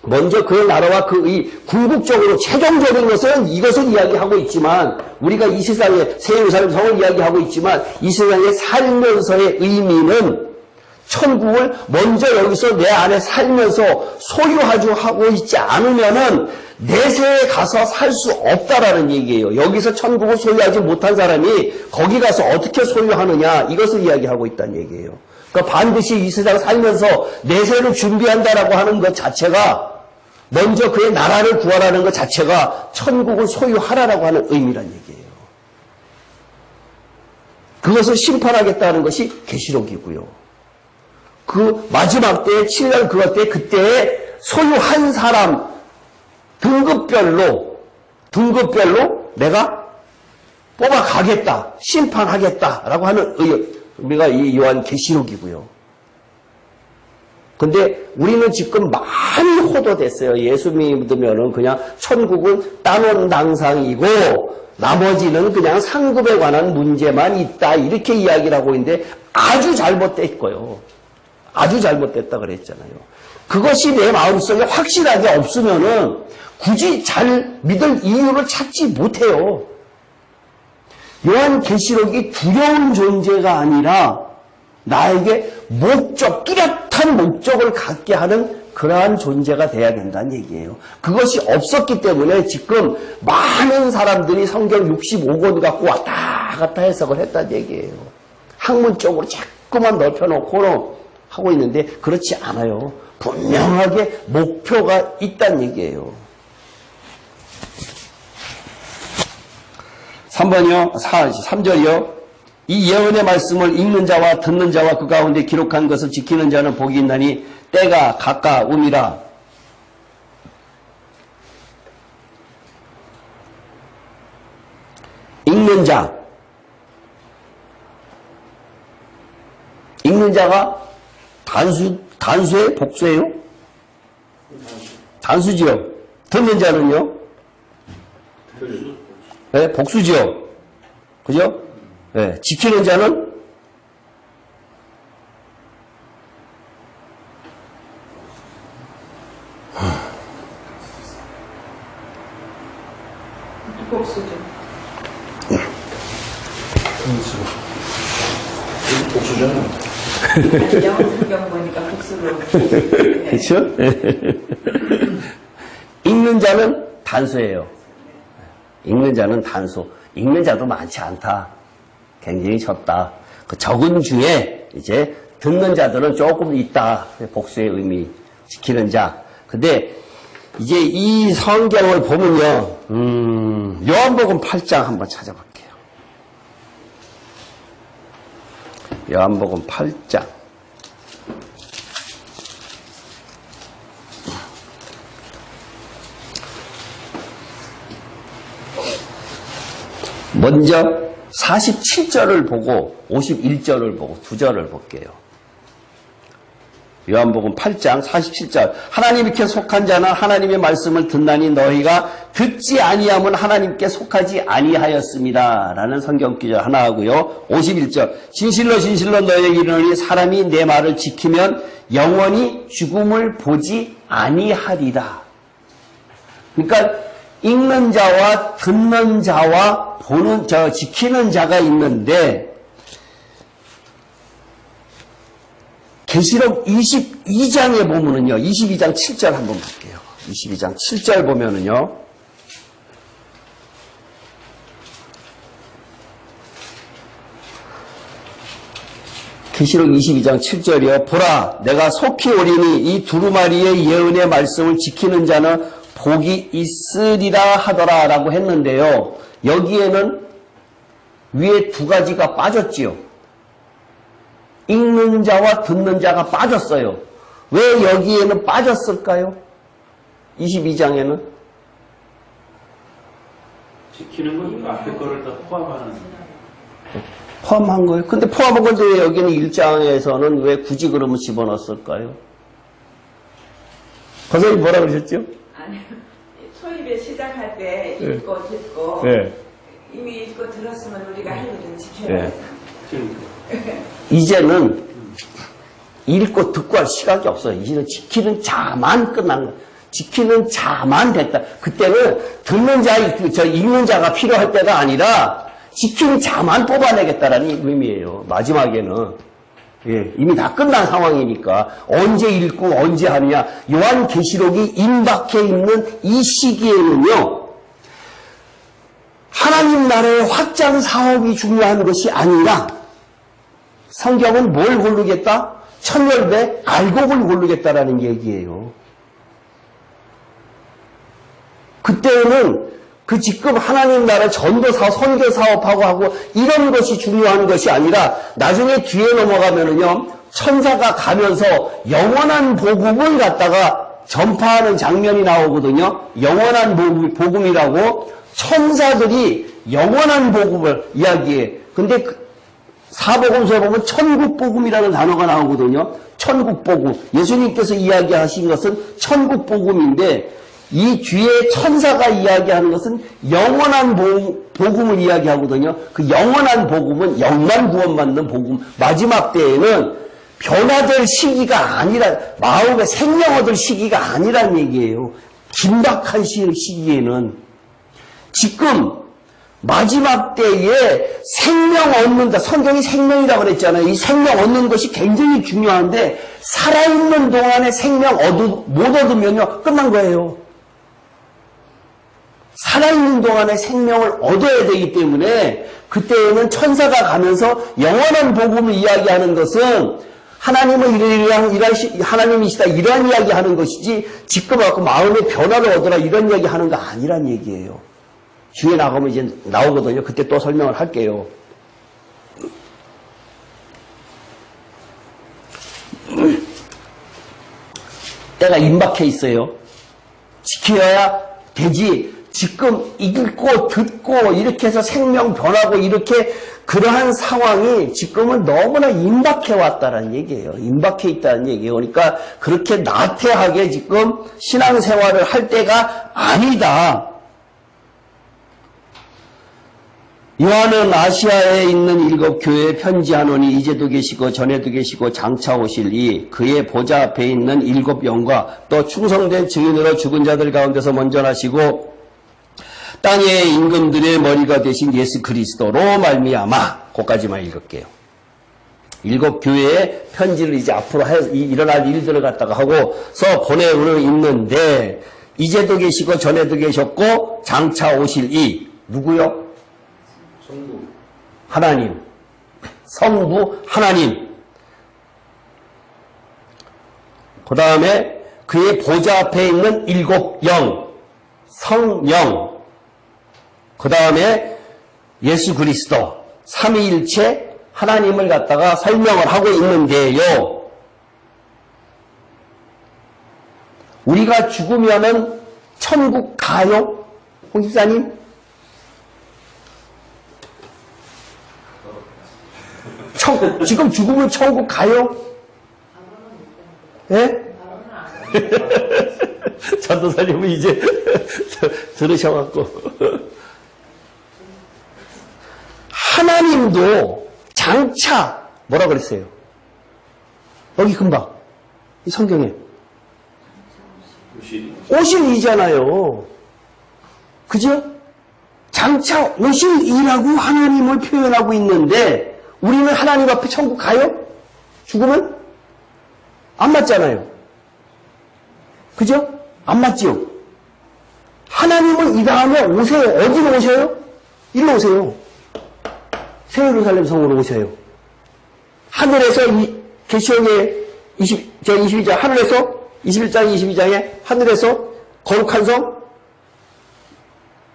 먼저 그 나라와 그의 궁극적으로 최종적인 것은 이것을 이야기하고 있지만 우리가 이 세상에 새 예루살렘 성을 이야기하고 있지만 이 세상에 살면서의 의미는 천국을 먼저 여기서 내 안에 살면서 소유하고 있지 않으면은 내세에 가서 살 수 없다라는 얘기예요. 여기서 천국을 소유하지 못한 사람이 거기 가서 어떻게 소유하느냐 이것을 이야기하고 있다는 얘기예요. 그러니까 반드시 이 세상 살면서 내세를 준비한다라고 하는 것 자체가 먼저 그의 나라를 구하라는 것 자체가 천국을 소유하라라고 하는 의미란 얘기예요. 그것을 심판하겠다는 것이 계시록이고요. 그 마지막 때에 7년 그것 때 그때에 소유한 사람 등급별로 내가 뽑아가겠다, 심판하겠다라고 하는 의미가 이 요한 계시록이고요. 근데 우리는 지금 많이 호도됐어요. 예수 믿으면은 그냥 천국은 따놓은 당상이고 나머지는 그냥 상급에 관한 문제만 있다 이렇게 이야기를 하고 있는데 아주 잘못됐고요. 아주 잘못됐다 그랬잖아요. 그것이 내 마음속에 확실하게 없으면은 굳이 잘 믿을 이유를 찾지 못해요. 요한 계시록이 두려운 존재가 아니라 나에게 목적, 뚜렷한 목적을 갖게 하는 그러한 존재가 돼야 된다는 얘기예요. 그것이 없었기 때문에 지금 많은 사람들이 성경 65권 갖고 왔다 갔다 해석을 했다는 얘기예요. 학문적으로 자꾸만 넓혀놓고 하고 있는데 그렇지 않아요. 분명하게 목표가 있다는 얘기예요. 3절이요. 이 예언의 말씀을 읽는 자와 듣는 자와 그 가운데 기록한 것을 지키는 자는 복이 있나니 때가 가까움이라. 읽는 자. 읽는 자가 단수의 복수예요? 단수지요. 듣는 자는요? 네, 복수지요. 그죠? 네, 지키는 자는 복수죠. 복수잖아. 영어 성경 보니까 복수로. 그렇죠? 읽는 자는 단수예요. 읽는 자는 단수. 읽는 자도 많지 않다. 굉장히 적다. 그 적은 중에 이제 듣는 자들은 조금 있다. 복수의 의미. 지키는 자. 근데 이제 이 성경을 보면요. 요한복음 8장 한번 찾아볼게요. 요한복음 8장. 먼저 47절을 보고 51절을 보고 두 절을 볼게요. 요한복음 8장 47절. 하나님께 속한 자는 하나님의 말씀을 듣나니 너희가 듣지 아니함은 하나님께 속하지 아니하였습니다. 라는 성경 구절 하나 하고요. 51절 진실로 진실로 너희에게 이르노니 사람이 내 말을 지키면 영원히 죽음을 보지 아니하리라. 그러니까 읽는 자와 듣는 자와 지키는 자가 있는데 계시록 22장에 보면은요. 22장 7절 한번 볼게요. 22장 7절 보면은요. 계시록 22장 7절이요. 보라, 내가 속히 오리니 이 두루마리의 예언의 말씀을 지키는 자는 복이 있으리라 하더라 라고 했는데요. 여기에는 위에 두 가지가 빠졌지요. 읽는 자와 듣는 자가 빠졌어요. 왜 여기에는 빠졌을까요? 22장에는 지키는 건 앞에 거를 다 포함하는 포함한 거예요. 근데 포함한 건데 왜 여기는 1장에서는 왜 굳이 그러면 집어넣었을까요? 선생님 뭐라 그러셨죠? 아니요. 초입에 시작할 때 읽고 듣고 네. 이미 읽고 들었으면 우리가 할 일은 지켜야 네. 돼. 이제는 읽고 듣고 할 시각이 없어요. 이제는 지키는 자만 끝난 거예요. 지키는 자만 됐다. 그때는 듣는 자, 읽는 자가 필요할 때가 아니라 지키는 자만 뽑아내겠다라는 의미예요. 마지막에는. 예, 이미 다 끝난 상황이니까 언제 읽고 언제 하느냐. 요한계시록이 임박해 있는 이 시기에는요. 하나님 나라의 확장 사업이 중요한 것이 아니라 성경은 뭘 고르겠다? 천열배 알곡을 고르겠다라는 얘기예요. 그때는 지금 하나님 나라 전도 사업, 선교 사업하고 하고 이런 것이 중요한 것이 아니라 나중에 뒤에 넘어가면은요, 천사가 가면서 영원한 복음을 갖다가 전파하는 장면이 나오거든요. 영원한 복음이라고 천사들이 영원한 복음을 이야기해. 근데 사복음서에 보면 천국복음이라는 단어가 나오거든요. 천국복음. 예수님께서 이야기하신 것은 천국복음인데 이 뒤에 천사가 이야기하는 것은 영원한 복음을 이야기하거든요. 그 영원한 복음은 영만 구원받는 복음. 마지막 때에는 변화될 시기가 아니라 마음의 생명 얻을 시기가 아니란 얘기예요. 긴박한 시기에는 지금 마지막 때에 생명 얻는다. 성경이 생명이라고 그랬잖아요. 이 생명 얻는 것이 굉장히 중요한데 살아있는 동안에 생명 못 얻으면요 끝난 거예요. 살아있는 동안에 생명을 얻어야 되기 때문에 그때에는 천사가 가면서 영원한 복음을 이야기하는 것은 하나님은 하나님이시다 이러한 이야기하는 것이지 지금 와서 마음의 변화를 얻으라 이런 이야기하는 거 아니란 얘기예요. 뒤에 나가면 이제 나오거든요. 그때 또 설명을 할게요. 때가 임박해 있어요. 지켜야 되지. 지금 읽고 듣고 이렇게 해서 생명 변하고 이렇게 그러한 상황이 지금은 너무나 임박해 왔다는 얘기예요. 임박해 있다는 얘기예요. 그러니까 그렇게 나태하게 지금 신앙생활을 할 때가 아니다. 요한은 아시아에 있는 7 교회에 편지하노니 이제도 계시고 전에도 계시고 장차 오실 이 그의 보좌 앞에 있는 7 영과 또 충성된 증인으로 죽은 자들 가운데서 먼저 나시고 땅의 임금들의 머리가 되신 예수 그리스도로 말미암아. 거기까지만 읽을게요. 7 교회에 편지를 이제 앞으로 일어날 일들을 갖다가 하고서 보내오는 있는데 이제도 계시고 전에도 계셨고 장차 오실 이 누구요? 성부. 하나님. 성부 하나님. 그 다음에 그의 보좌 앞에 있는 7 영. 성령. 그 다음에 예수 그리스도. 삼위일체 하나님을 갖다가 설명을 하고 있는데요. 우리가 죽으면은 천국 가요? 홍 집사님? 지금 죽으면 천국 가요? 예? 전도사님은 이제 들으셔갖고. 하나님도 장차 뭐라 그랬어요? 여기 금방 이 성경에 오실 이잖아요. 그죠? 장차 오실 이라고 하나님을 표현하고 있는데 우리는 하나님 앞에 천국 가요? 죽으면? 안 맞잖아요. 그죠? 안 맞지요? 하나님은 이 다음에 오세요. 어디로 오셔요? 일로 오세요. 새 예루살렘 성으로 오셔요. 하늘에서 계시록의 22장 하늘에서 21장 22장에 하늘에서 거룩한 성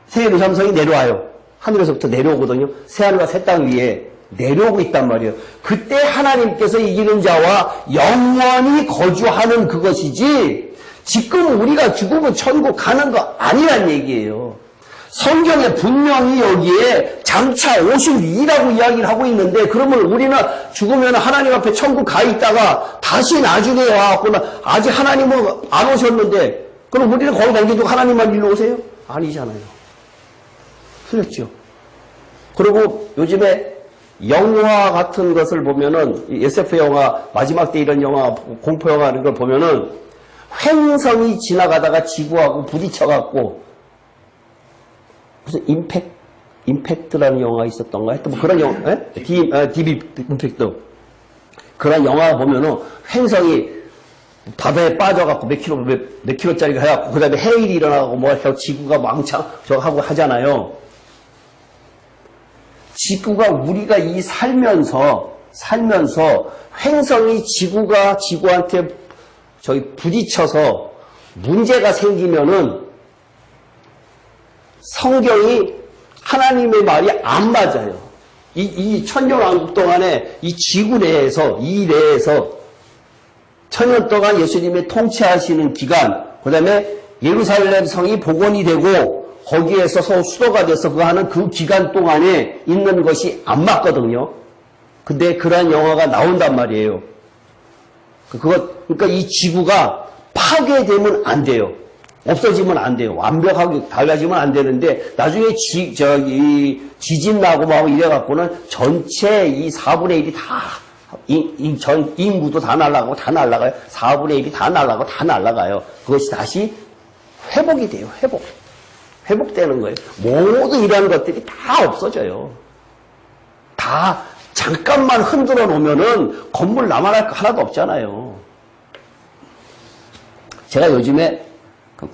새 예루살렘 성이 내려와요. 하늘에서부터 내려오거든요. 새하늘과 새 땅 위에 내려오고 있단 말이에요. 그때 하나님께서 이기는 자와 영원히 거주하는 그것이지 지금 우리가 죽으면 천국 가는 거 아니란 얘기예요. 성경에 분명히 여기에 장차 오실 이라고 이야기를 하고 있는데 그러면 우리는 죽으면 하나님 앞에 천국 가 있다가 다시 나중에 와갖고는 아직 하나님은 안 오셨는데 그럼 우리는 거기 남겨두고 하나님만 일로 오세요? 아니잖아요. 틀렸죠. 그리고 요즘에 영화 같은 것을 보면은 SF 영화 마지막 때 이런 영화 공포 영화 이런 걸 보면은 횡성이 지나가다가 지구하고 부딪혀갖고 무슨 임팩트라는 영화가 있었던가 하여튼 뭐 그런 영화, DB 임팩트 그런 영화 보면은 횡성이 바다에 빠져갖고 몇 킬로짜리가 해갖고 그 다음에 해일이 일어나고 뭐 해서 지구가 왕창 저거 하고 하잖아요. 지구가 우리가 이 살면서 횡성이 지구한테 저기 부딪혀서 문제가 생기면은 성경이 하나님의 말이 안 맞아요. 이 천년왕국 동안에 이 지구 내에서 천년 동안 예수님의 통치하시는 기간, 그 다음에 예루살렘 성이 복원이 되고 거기에서 수도가 돼서 그 하는 그 기간 동안에 있는 것이 안 맞거든요. 근데 그러한 영화가 나온단 말이에요. 그러니까 이 지구가 파괴되면 안 돼요. 없어지면 안 돼요. 완벽하게 달라지면 안 되는데 나중에 지진 나고 막 이래갖고는 전체 이 4분의 1이 다 전 인구도 다 날아가요. 4분의 1이 다 날아가요. 그것이 다시 회복이 돼요. 회복되는 거예요. 모든 이러한 것들이 다 없어져요. 다 잠깐만 흔들어 놓으면은 건물 남아날 거 하나도 없잖아요. 제가 요즘에 그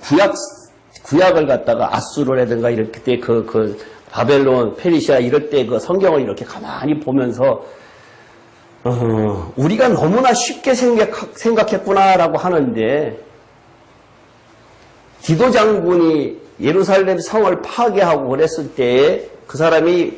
구약을 갖다가 아수르라든가 이럴 때 그 바벨론, 페르시아 이럴 때 그 성경을 이렇게 가만히 보면서 우리가 너무나 쉽게 생각했구나라고 하는데 디도 장군이 예루살렘 성을 파괴하고 그랬을 때 그 사람이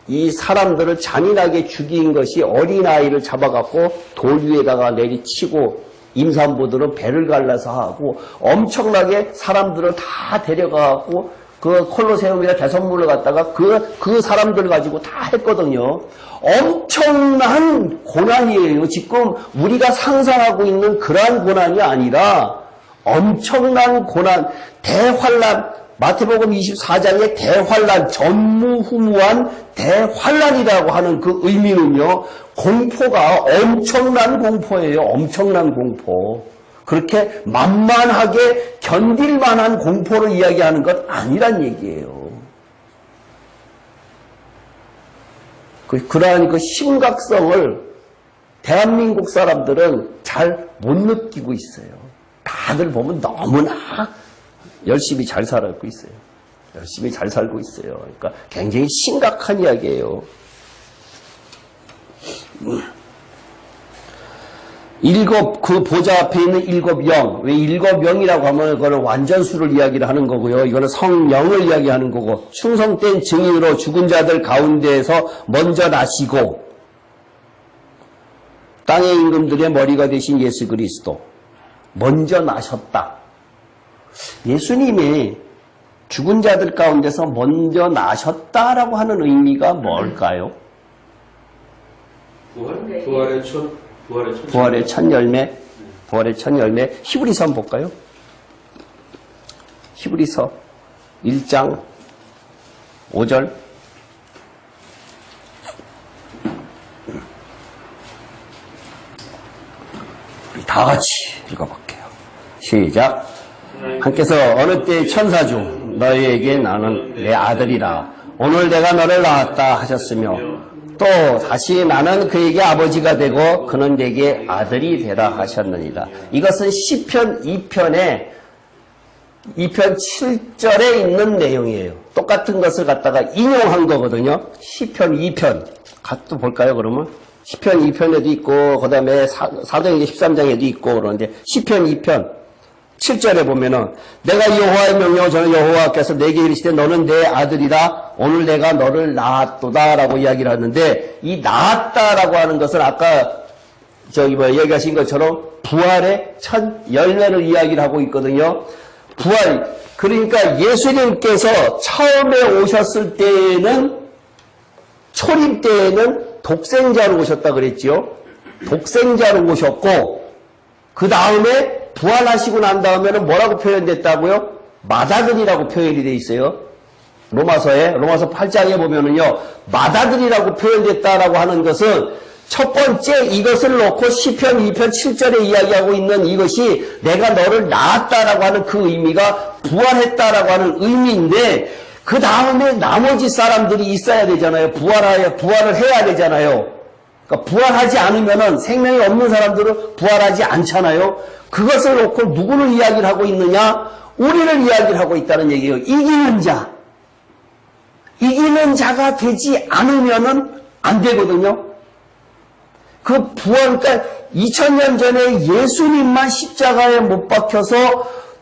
이 사람들을 잔인하게 죽인 것이 어린아이를 잡아갖고 돌 위에다가 내리치고 임산부들은 배를 갈라서 하고 엄청나게 사람들을 다 데려가갖고 그 콜로세움이나 대성문을 갖다가 그 사람들 가지고 다 했거든요. 엄청난 고난이에요. 지금 우리가 상상하고 있는 그러한 고난이 아니라 엄청난 고난, 대환란, 마태복음 24장의 대환란, 전무후무한 대환란이라고 하는 그 의미는요, 공포가 엄청난 공포예요. 엄청난 공포. 그렇게 만만하게 견딜 만한 공포를 이야기하는 것 아니란 얘기예요. 그러한 그 심각성을 대한민국 사람들은 잘 못 느끼고 있어요. 다들 보면 너무나 열심히 잘 살고 있어요. 열심히 잘 살고 있어요. 그러니까 굉장히 심각한 이야기예요. 그 보좌 앞에 있는 일곱 영. 왜 일곱 영이라고 하면 그거는 완전수를 이야기를 하는 거고요. 이거는 성령을 이야기하는 거고, 충성된 증인으로 죽은 자들 가운데에서 먼저 나시고, 땅의 임금들의 머리가 되신 예수 그리스도. 먼저 나셨다. 예수님이 죽은 자들 가운데서 먼저 나셨다라고 하는 의미가 뭘까요? 부활의 첫 열매. 히브리서 한번 볼까요? 히브리서 1장 5절. 다 같이 읽어볼게요. 시작. 하나님께서 어느 때 천사 중 너희에게 나는 내 아들이라 오늘 내가 너를 낳았다 하셨으며 또 다시 나는 그에게 아버지가 되고 그는 내게 아들이 되라 하셨느니라. 이것은 시편 2편에 2편 7절에 있는 내용이에요. 똑같은 것을 갖다가 인용한 거거든요. 시편 2편 같이 볼까요 그러면? 시편 2편에도 있고 그 다음에 사도행전 13장에도 있고 그러는데 시편 2편 7절에 보면은 내가 여호와의 명령을 저는 여호와께서 내게 이르시되 너는 내 아들이라 오늘 내가 너를 낳았도다 라고 이야기를 하는데 이 낳았다라고 하는 것은 아까 얘기하신 것처럼 부활의 첫 열매를 이야기를 하고 있거든요. 부활, 그러니까 예수님께서 처음에 오셨을 때에는 초림 때에는 독생자로 오셨다 그랬지요. 독생자로 오셨고 그 다음에 부활하시고 난 다음에는 뭐라고 표현됐다고요? 맏아들이라고 표현이 돼 있어요. 로마서 8장에 보면은요, 맏아들이라고 표현됐다라고 하는 것은 첫 번째 이것을 놓고 시편 2편 7절에 이야기하고 있는 이것이 내가 너를 낳았다라고 하는 그 의미가 부활했다라고 하는 의미인데 그 다음에 나머지 사람들이 있어야 되잖아요. 부활을 해야 되잖아요. 그러니까 부활하지 않으면은 생명이 없는 사람들은 부활하지 않잖아요. 그것을 놓고 누구를 이야기를 하고 있느냐? 우리를 이야기를 하고 있다는 얘기예요. 이기는 자. 이기는 자가 되지 않으면은 안 되거든요. 그 부활, 그러니까 2000년 전에 예수님만 십자가에 못 박혀서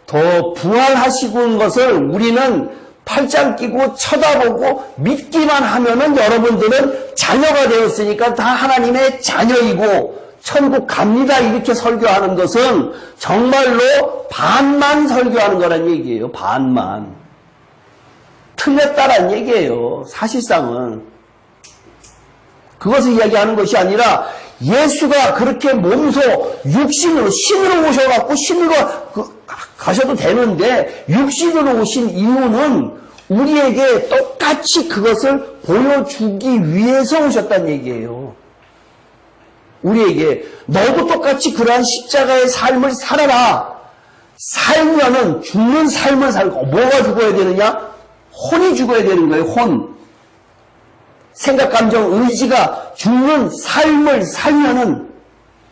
더 부활하시고 온 것을 우리는 팔짱 끼고 쳐다보고 믿기만 하면은 여러분들은 자녀가 되었으니까 다 하나님의 자녀이고 천국 갑니다 이렇게 설교하는 것은 정말로 반만 설교하는 거란 얘기예요. 반만. 틀렸다란 얘기예요. 사실상은. 그것을 이야기하는 것이 아니라 예수가 그렇게 몸소 육신으로 신으로 오셔갖고 신으로 가셔도 되는데 육신으로 오신 이유는 우리에게 똑같이 그것을 보여주기 위해서 오셨다는 얘기예요. 우리에게 너도 똑같이 그러한 십자가의 삶을 살아라. 살면은 죽는 삶을 살고 뭐가 죽어야 되느냐? 혼이 죽어야 되는 거예요. 혼. 생각, 감정, 의지가 죽는 삶을 살면은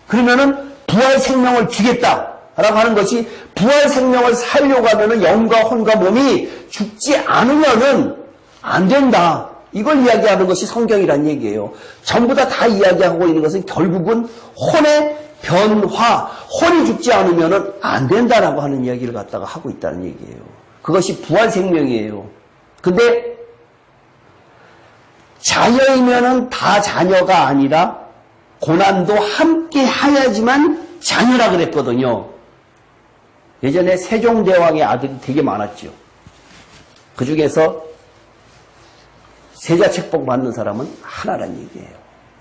그러면은 부활 생명을 주겠다라고 하는 것이 부활 생명을 살려고 하면은 영과 혼과 몸이 죽지 않으면은 안 된다. 이걸 이야기하는 것이 성경이란 얘기예요. 전부 다 이야기하고 있는 것은 결국은 혼의 변화, 혼이 죽지 않으면은 안 된다라고 하는 이야기를 갖다가 하고 있다는 얘기예요. 그것이 부활 생명이에요. 근데 자녀이면은 다 자녀가 아니라 고난도 함께 하야지만 자녀라 그랬거든요. 예전에 세종대왕의 아들이 되게 많았죠. 그 중에서 세자책복 받는 사람은 하나란 얘기예요.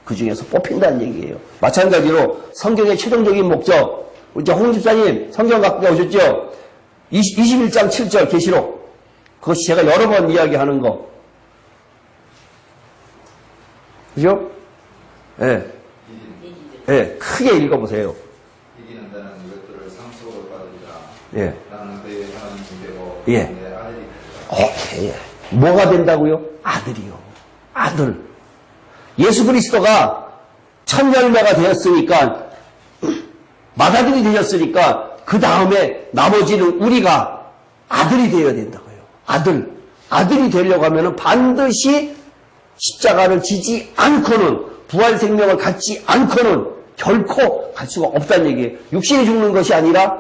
그 중에서 뽑힌다는 얘기예요. 마찬가지로 성경의 최종적인 목적, 이제 홍 집사님 성경 갖고 오셨죠? 21장 7절 계시록. 그것이 제가 여러 번 이야기하는 거. 그죠? 예. 예, 크게 읽어보세요. 이기는 자는 이것들을 상속을 받으리라. 예. 나는 그의 하나님이 되고 예. 내 아들이 되리라. 오케이. 뭐가 된다고요? 아들이요. 아들. 예수 그리스도가 첫 열매가 되었으니까, 맏아들이 되셨으니까, 그 다음에 나머지는 우리가 아들이 되어야 된다고요. 아들. 아들이 되려고 하면은 반드시 십자가를 지지 않고는, 부활 생명을 갖지 않고는 결코 갈 수가 없다는 얘기예요. 육신이 죽는 것이 아니라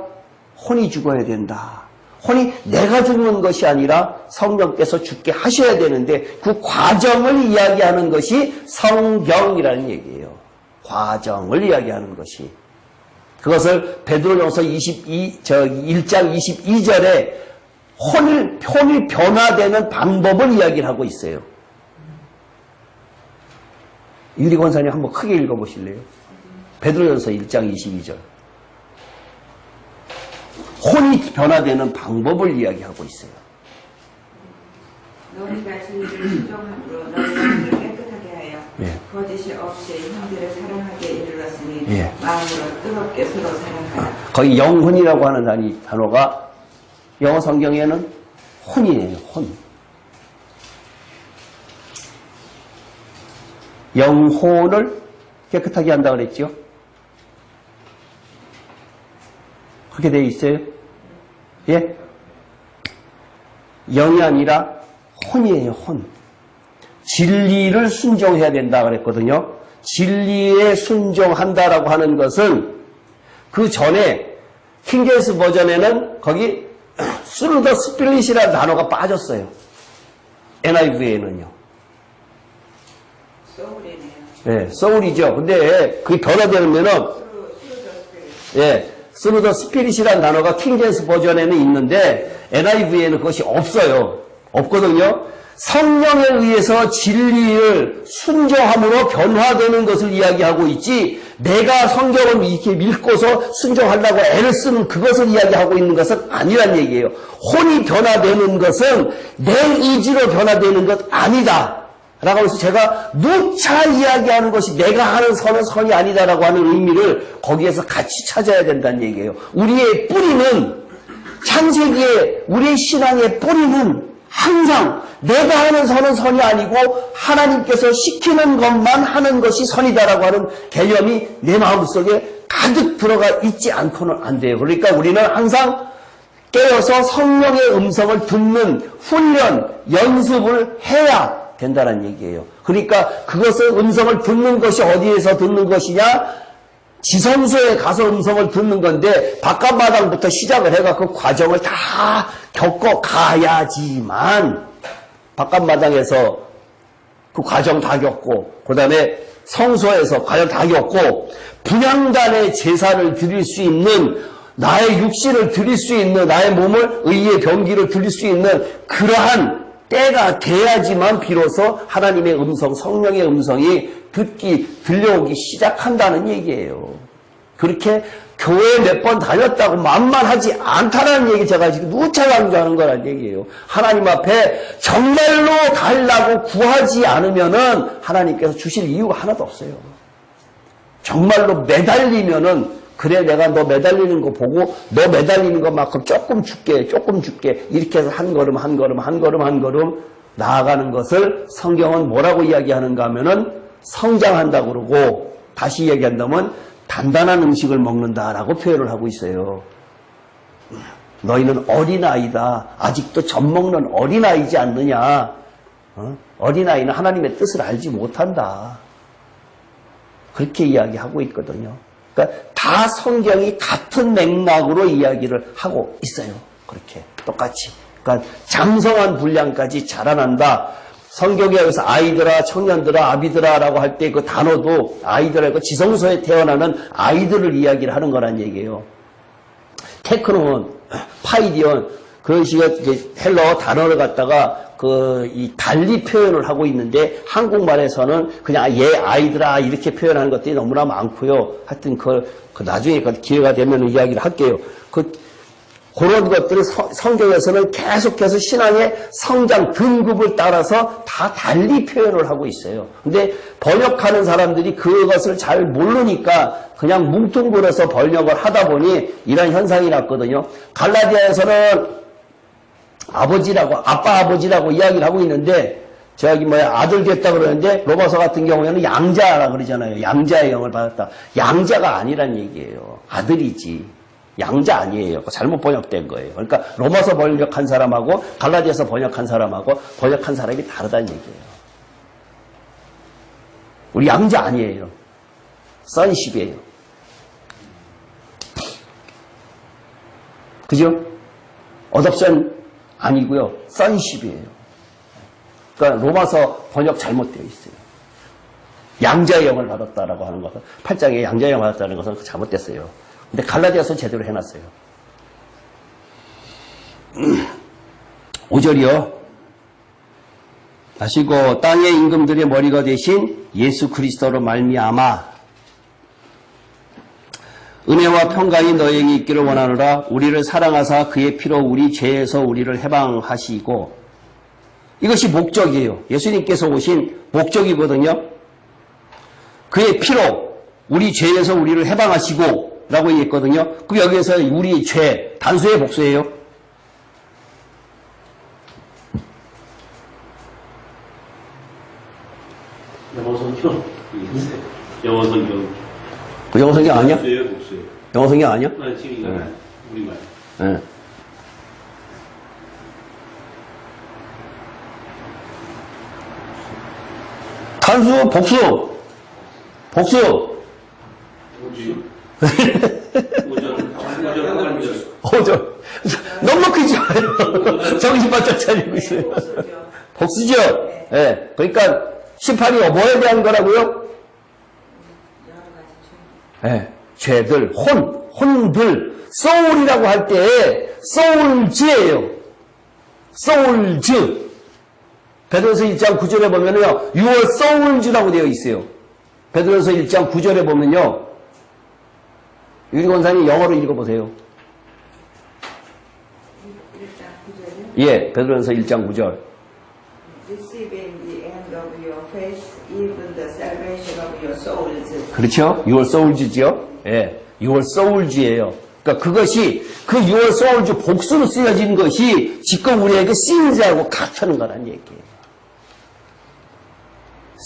혼이 죽어야 된다. 혼이 내가 죽는 것이 아니라 성령께서 죽게 하셔야 되는데 그 과정을 이야기하는 것이 성경이라는 얘기예요. 과정을 이야기하는 것이. 그것을 베드로전서 1장 22절에 혼이 변화되는 방법을 이야기를 하고 있어요. 유리 권사님 한번 크게 읽어보실래요? 베드로전서 1장 22절. 혼이 변화되는 방법을 이야기하고 있어요. 너희가 진리를 순종함으로 너희 마음을 깨끗하게 하여 예. 거짓이 없이 형제를 사랑하게 이르렀으니 예. 마음으로 뜨겁게 서로 사랑하라. 거기 영혼이라고 하는 단어가 영어 성경에는 혼이에요. 혼. 영혼을 깨끗하게 한다 그랬죠. 그렇게 되어 있어요. 예? 영이 아니라 혼이에요. 혼. 진리를 순종해야 된다 그랬거든요. 진리에 순종한다라고 하는 것은 그 전에 킹제임스 버전에는 거기 through the spirit이라는 단어가 빠졌어요. NIV에는요. 소울이네요. 예, soul이죠. 근데 그게 변화되면은 예, through the spirit이라는 단어가 킹제임스 버전에는 있는데 NIV에는 그것이 없어요. 없거든요. 성령에 의해서 진리를 순종함으로 변화되는 것을 이야기하고 있지, 내가 성경을 이렇게 읽고서 순종하려고 애를 쓰는 그것을 이야기하고 있는 것은 아니란 얘기예요. 혼이 변화되는 것은 내 의지로 변화되는 것 아니다 라고 해서 제가 누차 이야기하는 것이 내가 하는 선은 선이 아니다라고 하는 의미를 거기에서 같이 찾아야 된다는 얘기예요. 우리의 뿌리는, 창세기에 우리의 신앙의 뿌리는 항상 내가 하는 선은 선이 아니고 하나님께서 시키는 것만 하는 것이 선이다라고 하는 개념이 내 마음속에 가득 들어가 있지 않고는 안 돼요. 그러니까 우리는 항상 깨어서 성령의 음성을 듣는 훈련, 연습을 해야 된다는 얘기예요. 그러니까 그것을 음성을 듣는 것이 어디에서 듣는 것이냐? 지성소에 가서 음성을 듣는 건데 바깥마당부터 시작을 해가 그 과정을 다 겪어 가야지만, 바깥마당에서 그 과정 다 겪고 그 다음에 성소에서 과정 다 겪고 분향단의 제사를 드릴 수 있는, 나의 육신을 드릴 수 있는, 나의 몸을 의의 병기를 드릴 수 있는 그러한 때가 돼야지만 비로소 하나님의 음성, 성령의 음성이 들려오기 시작한다는 얘기예요. 그렇게 교회 몇 번 다녔다고 만만하지 않다는 얘기 제가 지금 누차 강조하는 거란 얘기예요. 하나님 앞에 정말로 달라고 구하지 않으면은 하나님께서 주실 이유가 하나도 없어요. 정말로 매달리면은, 그래 내가 너 매달리는 거 보고 너 매달리는 것만큼 조금 줄게 이렇게 해서 한 걸음 나아가는 것을 성경은 뭐라고 이야기하는가 하면은 성장한다고 그러고, 다시 이야기한다면 단단한 음식을 먹는다라고 표현을 하고 있어요. 너희는 어린아이다. 아직도 젖 먹는 어린아이지 않느냐. 어린아이는 하나님의 뜻을 알지 못한다. 그렇게 이야기하고 있거든요. 그러니까 다 성경이 같은 맥락으로 이야기를 하고 있어요. 그렇게 똑같이. 그러니까 장성한 분량까지 자라난다. 성경에 여기서 아이들아, 청년들아, 아비들아라고 할 때 그 단어도 아이들아, 그 지성소에 태어나는 아이들을 이야기를 하는 거란 얘기예요. 테크노는, 파이디언, 그런 식의 헬러 단어를 갖다가 이 달리 표현을 하고 있는데, 한국말에서는 그냥 얘 아이들아 이렇게 표현하는 것들이 너무나 많고요. 하여튼 그 나중에 기회가 되면 이야기를 할게요. 그런 것들을 성경에서는 계속해서 신앙의 성장 등급을 따라서 다 달리 표현을 하고 있어요. 근데 번역하는 사람들이 그것을 잘 모르니까 그냥 뭉뚱그려서 번역을 하다 보니 이런 현상이 났거든요. 갈라디아에서는 아빠 아버지라고 이야기를 하고 있는데, 아들 됐다 그러는데, 로마서 같은 경우에는 양자라 그러잖아요. 양자의 영을 받았다. 양자가 아니란 얘기예요. 아들이지. 양자 아니에요. 잘못 번역된 거예요. 그러니까 로마서 번역한 사람하고 갈라디아서 번역한 사람하고 번역한 사람이 다르다는 얘기예요. 우리 양자 아니에요. 선십이에요. 그죠? 어덥션 아니고요. 선십이에요. 그러니까 로마서 번역 잘못되어 있어요. 양자의 영을 받았다라고 하는 것은, 8장에 양자의 영을 받았다는 것은 잘못됐어요. 근데 갈라디아서 제대로 해놨어요. 5절이요. 다시고 땅의 임금들의 머리가 되신 예수 그리스도로 말미암아 은혜와 평강이 너에게 있기를 원하노라. 우리를 사랑하사 그의 피로 우리 죄에서 우리를 해방하시고 이것이 목적이에요. 예수님께서 오신 목적이거든요. 그의 피로 우리 죄에서 우리를 해방하시고 라고 얘기했거든요. 그럼 여기에서 우리 죄, 단수의 복수예요. 영어성경. 영어성경. 그 영어 성경 아니야? 복수예요, 복수예요. 영어 성경 아니야? 아, 지금 이거 우리말. 예. 단수, 복수. 복수. 넉넉히지 마요. 정신 바짝 차리고 있어요. 복수죠? 예. 그러니까 심판이 뭐에 대한 거라고요? 예. 죄들, 혼들, 소울이라고 할 때, 소울즈예요. 소울즈. 베드로서 1장 9절에 보면요, your souls라고 되어 있어요. 베드로서 1장 9절에 보면요, 유리 권사님 영어로 읽어보세요. 1장 9절이요? 예, 베드로서 1장 9절. Receive in the end of your faith even the salvation of your souls. 그렇죠? your souls지요? 예, your souls예요. 그러니까 그것이, 그 your souls 복수로 쓰여진 것이 지금 우리에게 sins하고 같다는 거란 얘기예요.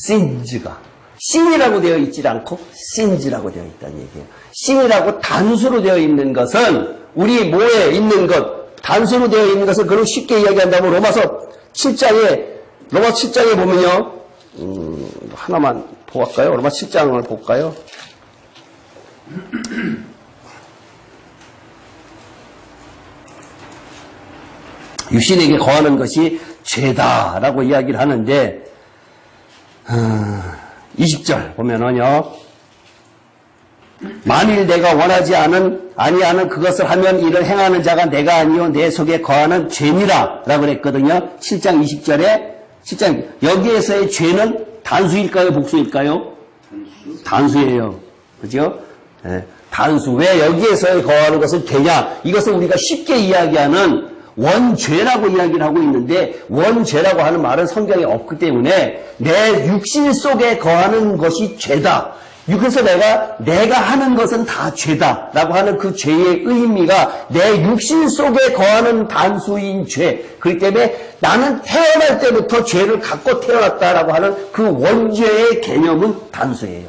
sins가. sin이라고 되어 있지 않고 sins라고 되어 있다는 얘기예요. sin이라고 단수로 되어 있는 것은 우리 모에 있는 것, 단수로 되어 있는 것을 그럼 쉽게 이야기한다면 로마서 7장에 보면요, 하나만 보고 갈까요? 로마 7장을 볼까요? 육신에게 거하는 것이 죄다라고 이야기를 하는데 20절 보면은요, 만일 내가 원하지 아니하는 그것을 하면 이를 행하는 자가 내가 아니요 내 속에 거하는 죄니라 라고 그랬거든요. 7장 20절에 여기에서의 죄는 단수일까요, 복수일까요? 단수예요. 그죠? 네, 단수. 왜 여기에서의 거하는 것은 죄냐? 이것은 우리가 쉽게 이야기하는 원죄라고 이야기를 하고 있는데, 원죄라고 하는 말은 성경에 없기 때문에 내 육신 속에 거하는 것이 죄다. 그래서 내가 하는 것은 다 죄다라고 하는 그 죄의 의미가 내 육신 속에 거하는 단수인 죄. 그렇기 때문에 나는 태어날 때부터 죄를 갖고 태어났다라고 하는 그 원죄의 개념은 단수예요.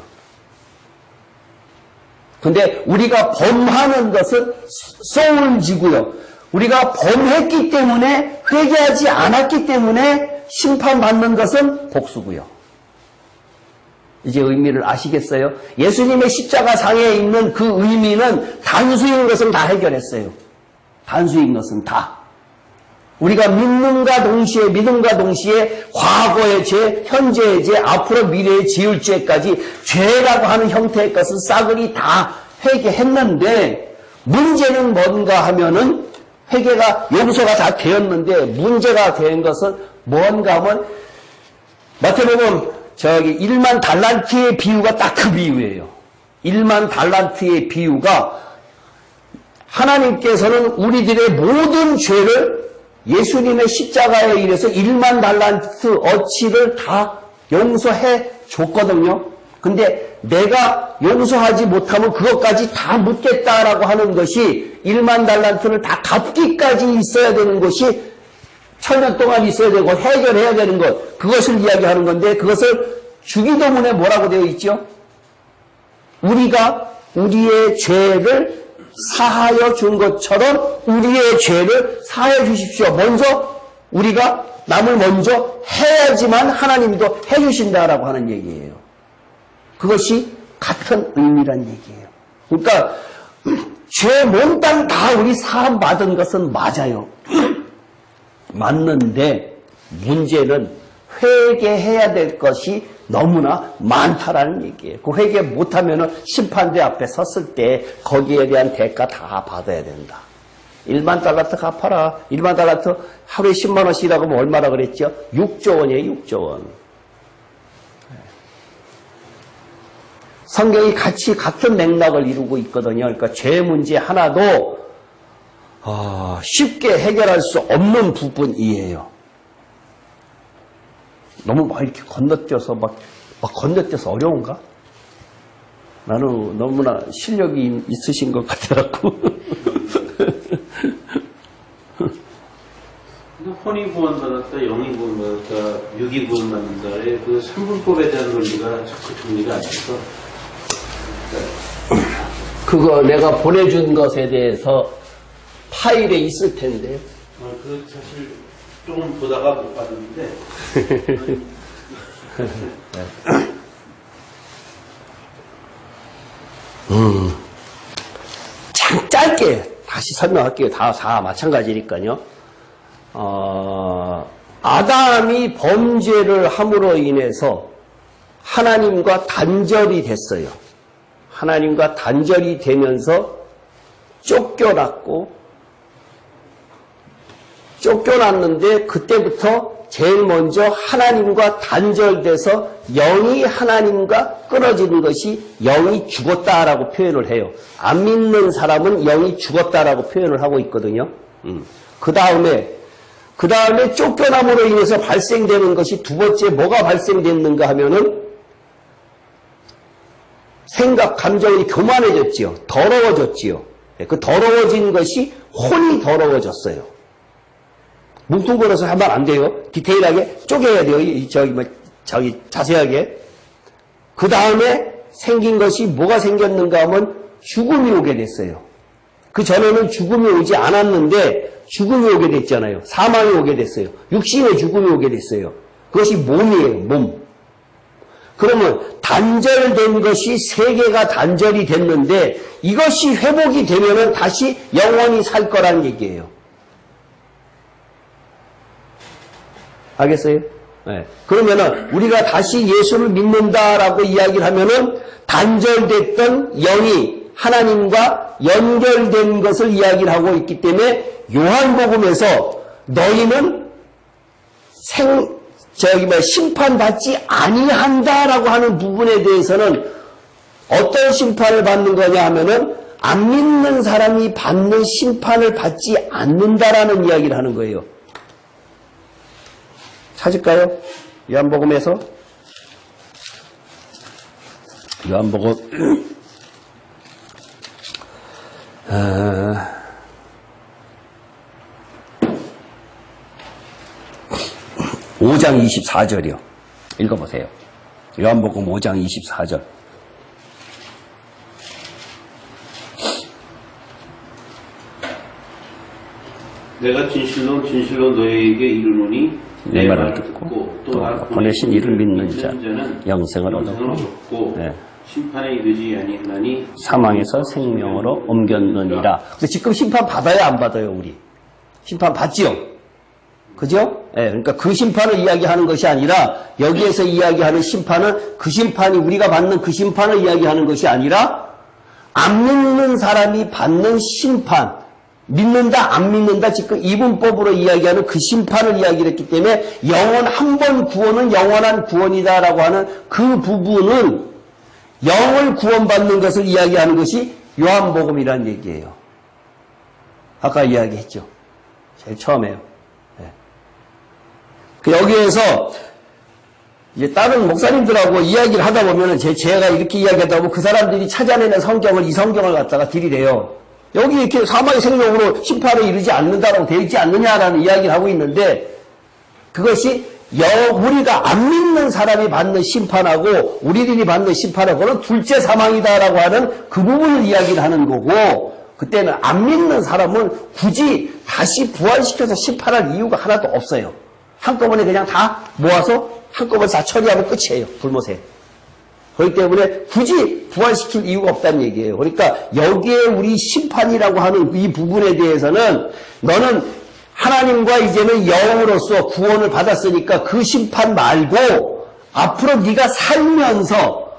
근데 우리가 범하는 것은 소울지고요. 우리가 범했기 때문에, 회개하지 않았기 때문에 심판받는 것은 복수고요. 이제 의미를 아시겠어요? 예수님의 십자가 상에 있는 그 의미는 단수인 것은 다 해결했어요. 단수인 것은 다. 우리가 믿음과 동시에 과거의 죄, 현재의 죄, 앞으로 미래에 지을 죄까지 죄라고 하는 형태의 것은 싸그리 다 회개했는데, 문제는 뭔가 하면은 회개가, 용서가 다 되었는데 문제가 된 것은 뭔가 하면, 마태복음 1만 달란트의 비유가 딱 그 비유예요. 1만 달란트의 비유가, 하나님께서는 우리들의 모든 죄를 예수님의 십자가에 의해서 1만 달란트 어치를 다 용서해 줬거든요. 근데 내가 용서하지 못하면 그것까지 다 묻겠다라고 하는 것이, 1만 달란트를 다 갚기까지 있어야 되는 것이, 천년 동안 있어야 되고 해결해야 되는 것, 그것을 이야기하는 건데, 그것을 주기도문에 뭐라고 되어 있죠? 우리가 우리의 죄를 사하여 준 것처럼 우리의 죄를 사하여 주십시오. 먼저 우리가 남을 먼저 해야지만 하나님도 해주신다라고 하는 얘기예요. 그것이 같은 의미란 얘기예요. 그러니까 죄 몽땅 다 우리 사함 받은 것은 맞아요. 맞는데 문제는 회개해야 될 것이 너무나 많다라는 얘기예요. 그 회개 못하면 심판대 앞에 섰을 때 거기에 대한 대가 다 받아야 된다. 1만 달란트 갚아라. 1만 달란트 하루에 10만 원씩이라고 하면 얼마나 그랬죠? 6조 원이에요. 6조 원. 성경이 같은 맥락을 이루고 있거든요. 그러니까 죄 문제 하나도 쉽게 해결할 수 없는 부분이에요. 너무 막 이렇게 건너뛰어서 막 건너뛰어서 어려운가? 나는 너무나 실력이 있으신 것 같아갖고. 혼이 구원받았다, 영이 구원받았다, 육이 구원받는다의 그 삼분법에 대한 논리가 자꾸 정리가 안 돼서. 그거 내가 보내준 것에 대해서 파일에 있을 텐데. 그 사실 조금 보다가 못 봤는데. 참 짧게 다시 설명할게요. 다 마찬가지니까요. 아담이 범죄를 함으로 인해서 하나님과 단절이 됐어요. 하나님과 단절이 되면서 쫓겨났는데 그때부터 제일 먼저 하나님과 단절돼서 영이 하나님과 끊어지는 것이 영이 죽었다라고 표현을 해요. 안 믿는 사람은 영이 죽었다라고 표현을 하고 있거든요. 그 다음에 쫓겨남으로 인해서 발생되는 것이 두 번째 뭐가 발생됐는가 하면은 생각, 감정이 교만해졌지요. 더러워졌지요. 그 더러워진 것이 혼이 더러워졌어요. 뭉뚱그려서 하면 안 돼요. 디테일하게 쪼개야 돼요. 자세하게. 그 다음에 생긴 것이 뭐가 생겼는가 하면 죽음이 오게 됐어요. 그 전에는 죽음이 오지 않았는데 죽음이 오게 됐잖아요. 사망이 오게 됐어요. 육신의 죽음이 오게 됐어요. 그것이 몸이에요. 몸. 그러면 단절된 것이 세계가 단절이 됐는데 이것이 회복이 되면은 다시 영원히 살 거란 얘기예요. 알겠어요? 네. 그러면은 우리가 다시 예수를 믿는다라고 이야기를 하면은 단절됐던 영이 하나님과 연결된 것을 이야기를 하고 있기 때문에 요한복음에서 너희는 심판받지 아니한다라고 하는 부분에 대해서는 어떤 심판을 받는 거냐 하면은 안 믿는 사람이 받는 심판을 받지 않는다라는 이야기를 하는 거예요. 찾을까요? 요한복음에서 요한복음 5장 24절이요. 읽어보세요. 요한복음 5장 24절. 내가 진실로 너희에게 이르노니 내 말을 듣고 또 보내신 이를 믿는 자는 영생을 얻었고 심판에 이르지 아니하나니 사망에서 생명으로 옮겼느니라. 근데 지금 심판 받아요, 안 받아요, 우리? 심판 받지요? 그죠? 예, 그러니까 그 심판을 이야기하는 것이 아니라 여기에서 이야기하는 심판은 그 심판이 우리가 받는 그 심판을 이야기하는 것이 아니라 안 믿는 사람이 받는 심판, 믿는다 안 믿는다 지금 이분법으로 이야기하는 그 심판을 이야기를 했기 때문에 영원 한 번 구원은 영원한 구원이다라고 하는 그 부분은 영을 구원받는 것을 이야기하는 것이 요한복음이라는 얘기예요. 아까 이야기했죠. 제일 처음에요. 여기에서 이제 다른 목사님들하고 이야기를 하다 보면은 제가 이렇게 이야기하다 보면 그 사람들이 찾아내는 성경을 이 성경을 갖다가 들이래요. 여기 이렇게 사망의 생명으로 심판에 이르지 않는다라고 되어 있지 않느냐라는 이야기를 하고 있는데 그것이 우리가 안 믿는 사람이 받는 심판하고 우리들이 받는 심판하고는 둘째 사망이다라고 하는 그 부분을 이야기를 하는 거고 그때는 안 믿는 사람은 굳이 다시 부활시켜서 심판할 이유가 하나도 없어요. 한꺼번에 그냥 다 모아서 한꺼번에 다 처리하면 끝이에요. 불못에. 그렇기 때문에 굳이 부활시킬 이유가 없다는 얘기예요. 그러니까 여기에 우리 심판이라고 하는 이 부분에 대해서는 너는 하나님과 이제는 영으로서 구원을 받았으니까 그 심판 말고 앞으로 네가 살면서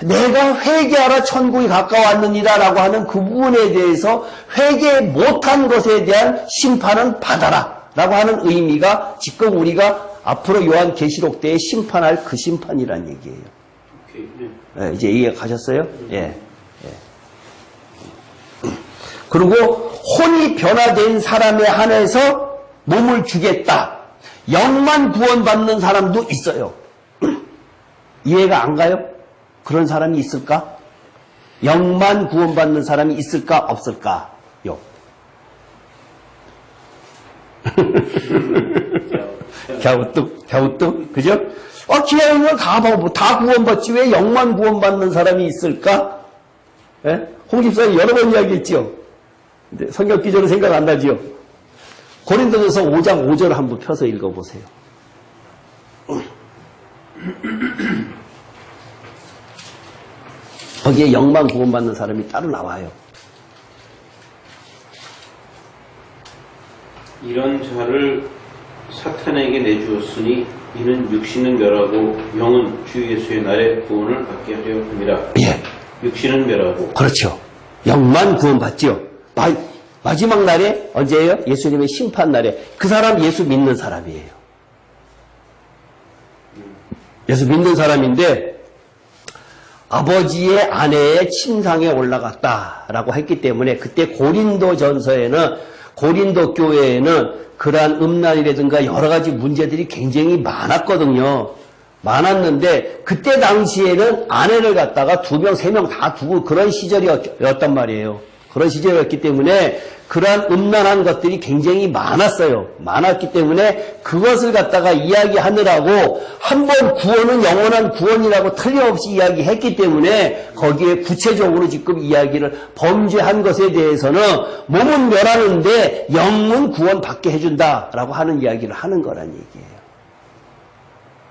내가 회개하라 천국이 가까웠느니라 라고 하는 그 부분에 대해서 회개 못한 것에 대한 심판은 받아라 라고 하는 의미가 지금 우리가 앞으로 요한계시록 때에 심판할 그 심판이란 얘기예요. 네, 이제 이해가 가셨어요? 예. 그리고 혼이 변화된 사람에 한해서 몸을 주겠다. 영만 구원받는 사람도 있어요. 이해가 안 가요? 그런 사람이 있을까? 영만 구원받는 사람이 있을까 없을까요? 갸우뚱, 그죠? 기아인을 다 구원받지 왜 영만 구원받는 사람이 있을까? 예? 홍 집사님 여러 번 이야기했죠? 근데 성경 기절은 생각 안 나지요? 고린도전서 5장 5절 한번 펴서 읽어보세요. 거기에 영만 구원받는 사람이 따로 나와요. 이런 자를 사탄에게 내주었으니 이는 육신은 멸하고 영은 주 예수의 날에 구원을 받게 하려 합니다. 예. 육신은 멸하고. 그렇죠. 영만 구원받죠. 마지막 날에 언제예요? 예수님의 심판 날에. 그 사람 예수 믿는 사람이에요. 예수 믿는 사람인데 아버지의 아내의 침상에 올라갔다라고 했기 때문에 그때 고린도 교회에는 그러한 음란이라든가 여러 가지 문제들이 굉장히 많았거든요. 많았는데 그때 당시에는 아내를 갖다가 2명, 3명 다 두고 그런 시절이었단 말이에요. 그런 시절이었기 때문에 그러한 음란한 것들이 굉장히 많았어요. 많았기 때문에 그것을 갖다가 이야기하느라고 한번 구원은 영원한 구원이라고 틀림없이 이야기했기 때문에 거기에 구체적으로 지금 이야기를 범죄한 것에 대해서는 몸은 멸하는데 영은 구원받게 해준다라고 하는 이야기를 하는 거란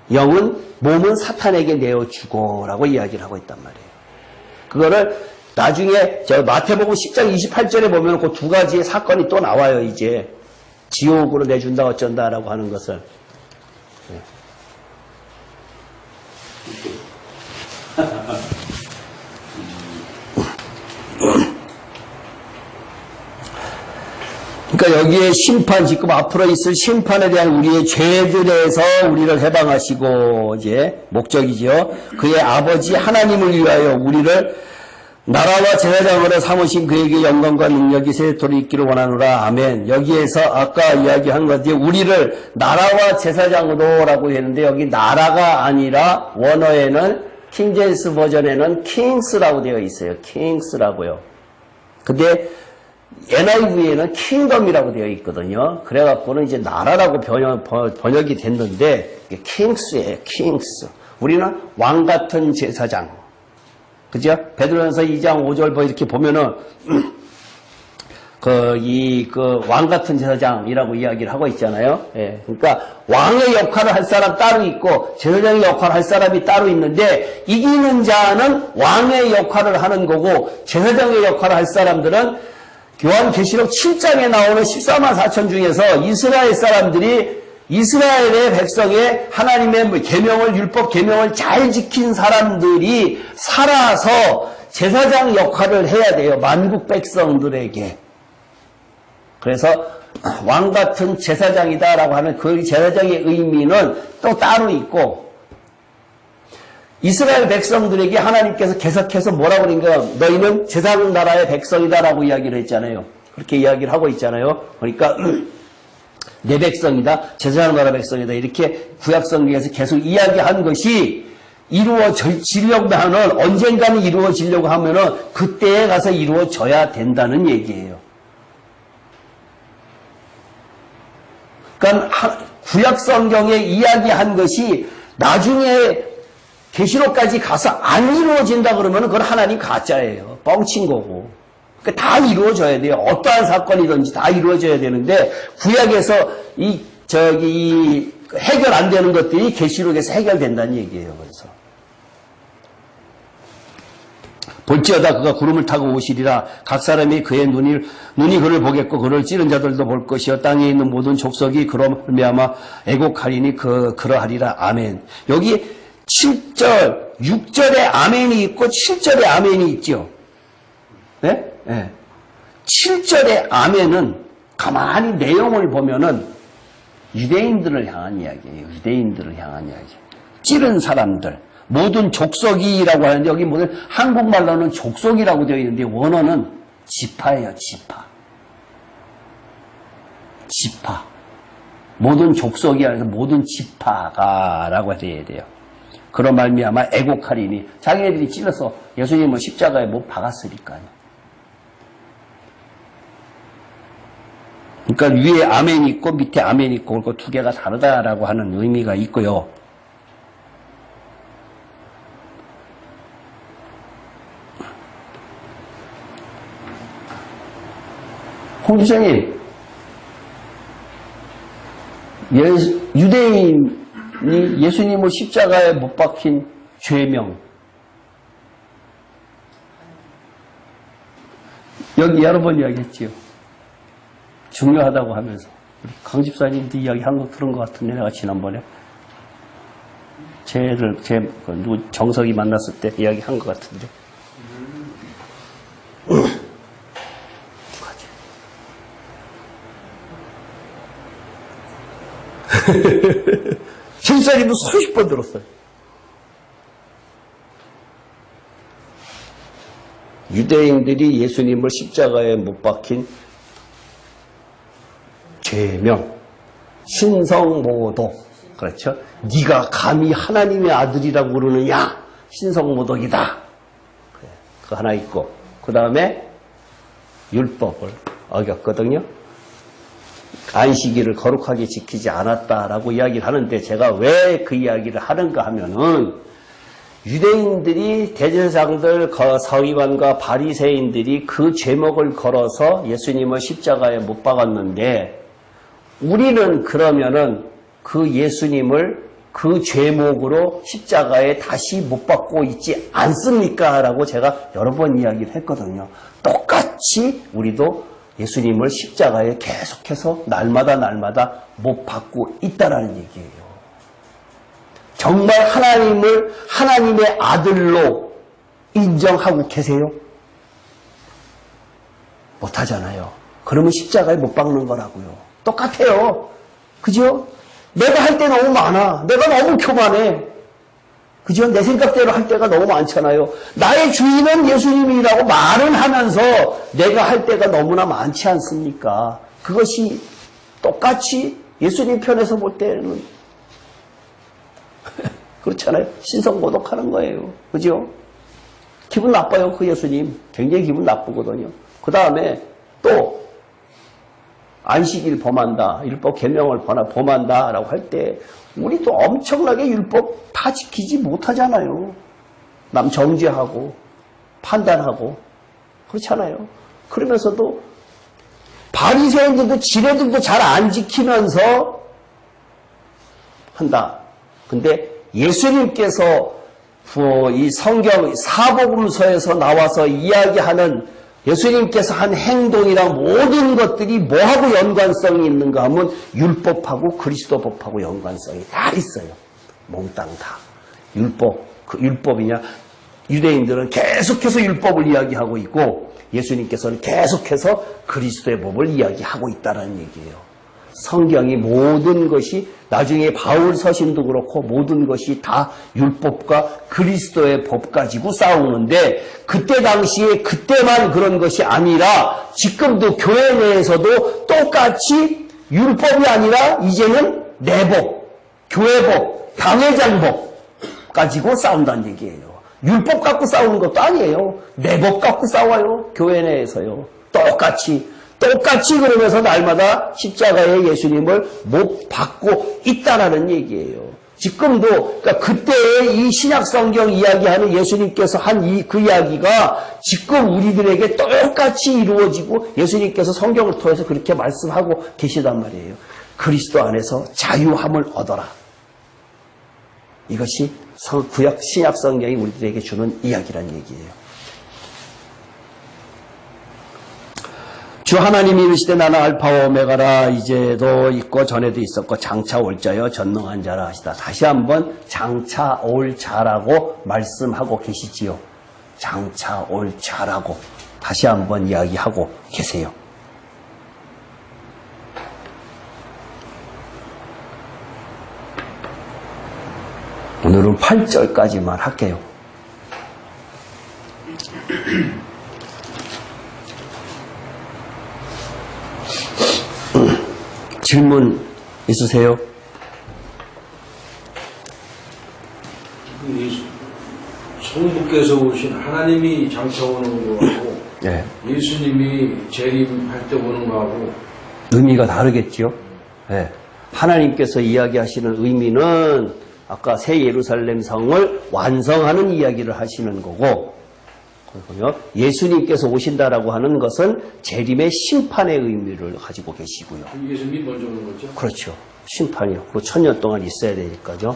얘기예요. 몸은 사탄에게 내어주고라고 이야기를 하고 있단 말이에요. 그거를 나중에 저 마태복음 10장 28절에 보면 그 두 가지의 사건이 또 나와요. 이제 지옥으로 내준다 어쩐다라고 하는 것을. 그러니까 여기에 심판, 지금 앞으로 있을 심판에 대한 우리의 죄들에서 우리를 해방하시고 이제 목적이죠. 그의 아버지 하나님을 위하여 우리를 나라와 제사장으로 삼으신 그에게 영광과 능력이 세토록 있기를 원하노라. 아멘. 여기에서 아까 이야기한 것 같아요. 우리를 나라와 제사장으로라고 했는데 여기 나라가 아니라 원어에는 킹제임스 버전에는 킹스라고 되어 있어요. 킹스라고요. 근데 NIV에는 킹덤이라고 되어 있거든요. 그래갖고는 이제 나라라고 번역이 됐는데 이게 킹스예요. 킹스. 우리는 왕 같은 제사장. 그죠? 베드로전서 2장 5절 이렇게 보면은 왕 같은 제사장이라고 이야기를 하고 있잖아요. 예. 그러니까 왕의 역할을 할 사람 따로 있고 제사장의 역할을 할 사람이 따로 있는데 이기는 자는 왕의 역할을 하는 거고 제사장의 역할을 할 사람들은 요한계시록 7장에 나오는 14만 4천 중에서 이스라엘 사람들이 이스라엘의 백성의 하나님의 계명을 율법 계명을 잘 지킨 사람들이 살아서 제사장 역할을 해야 돼요. 만국 백성들에게. 그래서 왕 같은 제사장이다라고 하는 그 제사장의 의미는 또 따로 있고 이스라엘 백성들에게 하나님께서 계속해서 뭐라고 그러니까 너희는 제사장 나라의 백성이다라고 이야기를 했잖아요. 그렇게 이야기를 하고 있잖아요. 그러니까 내 백성이다, 제사장 나라 백성이다 이렇게 구약성경에서 계속 이야기한 것이 이루어지려고 하면 언젠가는 이루어지려고 하면은 그때에 가서 이루어져야 된다는 얘기예요. 그러니까 구약성경에 이야기한 것이 나중에 계시록까지 가서 안 이루어진다 그러면 그건 하나님 가짜예요. 뻥친 거고. 그러니까 다 이루어져야 돼요. 어떠한 사건이든지 다 이루어져야 되는데 구약에서 해결 안 되는 것들이 계시록에서 해결된다는 얘기예요. 그래서 볼지어다 그가 구름을 타고 오시리라. 각 사람이 그의 눈이 그를 보겠고 그를 찌른 자들도 볼 것이요 땅에 있는 모든 족속이 그로 말미암아 애곡하리니 그러하리라. 아멘. 여기 7절, 6절에 아멘이 있고 7절에 아멘이 있죠. 네? 네. 7절의 아멘은 가만히 내용을 보면은 유대인들을 향한 이야기예요. 유대인들을 향한 이야기. 찌른 사람들, 모든 족속이라고 하는데 여기 모든 한국말로는 족속이라고 되어 있는데 원어는 지파예요. 지파. 모든 족속이 아니라 모든 지파가라고 해야 돼요. 그런 말미암아 애곡하리니 자기네들이 찔러서 예수님을 십자가에 못 박았으니까요. 그러니까 위에 아멘이 있고 밑에 아멘이 있고 그 두 개가 다르다라고 하는 의미가 있고요. 홍 주장님, 유대인이 예수님을 십자가에 못 박힌 죄명, 여기 여러 번 이야기했지요. 중요하다고 하면서 우리 강 집사님도 이야기한 거 들은 것 같은데 내가 지난번에 누구 정석이 만났을 때 이야기한 것 같은데. 집사님도 수십 번 들었어요. 유대인들이 예수님을 십자가에 못 박힌 죄명, 신성모독. 그렇죠? 네가 감히 하나님의 아들이라고 그러느냐? 신성모독이다. 그거 하나 있고, 그 다음에 율법을 어겼거든요. 안식일을 거룩하게 지키지 않았다라고 이야기를 하는데, 제가 왜 그 이야기를 하는가 하면은, 유대인들이 대제사장들, 서기관과 바리새인들이 그 죄목을 걸어서 예수님을 십자가에 못 박았는데, 우리는 그러면은 그 예수님을 그 죄목으로 십자가에 다시 못 박고 있지 않습니까? 라고 제가 여러 번 이야기를 했거든요. 똑같이 우리도 예수님을 십자가에 계속해서 날마다 못 박고 있다라는 얘기예요. 정말 하나님을 하나님의 아들로 인정하고 계세요? 못하잖아요. 그러면 십자가에 못 박는 거라고요. 똑같아요. 그죠? 내가 할 때 너무 많아. 내가 너무 교만해. 그죠? 내 생각대로 할 때가 너무 많잖아요. 나의 주인은 예수님이라고 말은 하면서 내가 할 때가 너무나 많지 않습니까? 그것이 똑같이 예수님 편에서 볼 때는 그렇잖아요. 신성모독하는 거예요. 그죠? 기분 나빠요. 그 예수님. 굉장히 기분 나쁘거든요. 그 다음에 또 안식일 범한다, 율법 계명을 범한다 라고 할 때 우리도 엄청나게 율법 다 지키지 못하잖아요. 남 정죄하고 판단하고 그렇잖아요. 그러면서도 바리새인들도 지네들도 잘 안 지키면서 한다. 근데 예수님께서 이 성경 사복음서에서 나와서 이야기하는 예수님께서 한 행동이랑 모든 것들이 뭐하고 연관성이 있는가 하면 율법하고 그리스도법하고 연관성이 다 있어요. 몽땅 다. 율법, 그 율법이냐? 유대인들은 계속해서 율법을 이야기하고 있고 예수님께서는 계속해서 그리스도의 법을 이야기하고 있다는 얘기예요. 성경이 모든 것이 나중에 바울 서신도 그렇고 모든 것이 다 율법과 그리스도의 법 가지고 싸우는데 그때 당시에 그때만 그런 것이 아니라 지금도 교회 내에서도 똑같이 율법이 아니라 이제는 내법, 교회법, 당회장법 가지고 싸운다는 얘기예요. 율법 갖고 싸우는 것도 아니에요. 내법 갖고 싸워요. 교회 내에서요. 똑같이 그러면서 날마다 십자가에 예수님을 못 박고 있다라는 얘기예요. 지금도 그러니까 그때의 이 신약 성경 이야기하는 예수님께서 한 그 이야기가 지금 우리들에게 똑같이 이루어지고 예수님께서 성경을 통해서 그렇게 말씀하고 계시단 말이에요. 그리스도 안에서 자유함을 얻어라. 이것이 구약 신약 성경이 우리들에게 주는 이야기란 얘기예요. 주 하나님이 이르시되 나는 알파와 오메가라. 이제도 있고 전에도 있었고 장차 올 자여 전능한 자라 하시다. 다시 한번 장차 올 자라고 말씀하고 계시지요. 장차 올 자라고 다시 한번 이야기하고 계세요. 오늘은 8절까지만 할게요. 질문 있으세요? 성부께서 오신 하나님이 장차 오는 거하고 네. 예수님이 재림할 때 오는 거하고 의미가 다르겠죠. 네. 하나님께서 이야기하시는 의미는 아까 새 예루살렘 성을 완성하는 이야기를 하시는 거고, 그렇군요. 예수님께서 오신다라고 하는 것은 재림의 심판의 의미를 가지고 계시고요. 예수님이 먼저 오는 거죠. 그렇죠. 심판이요. 그 1000년 동안 있어야 되니까요.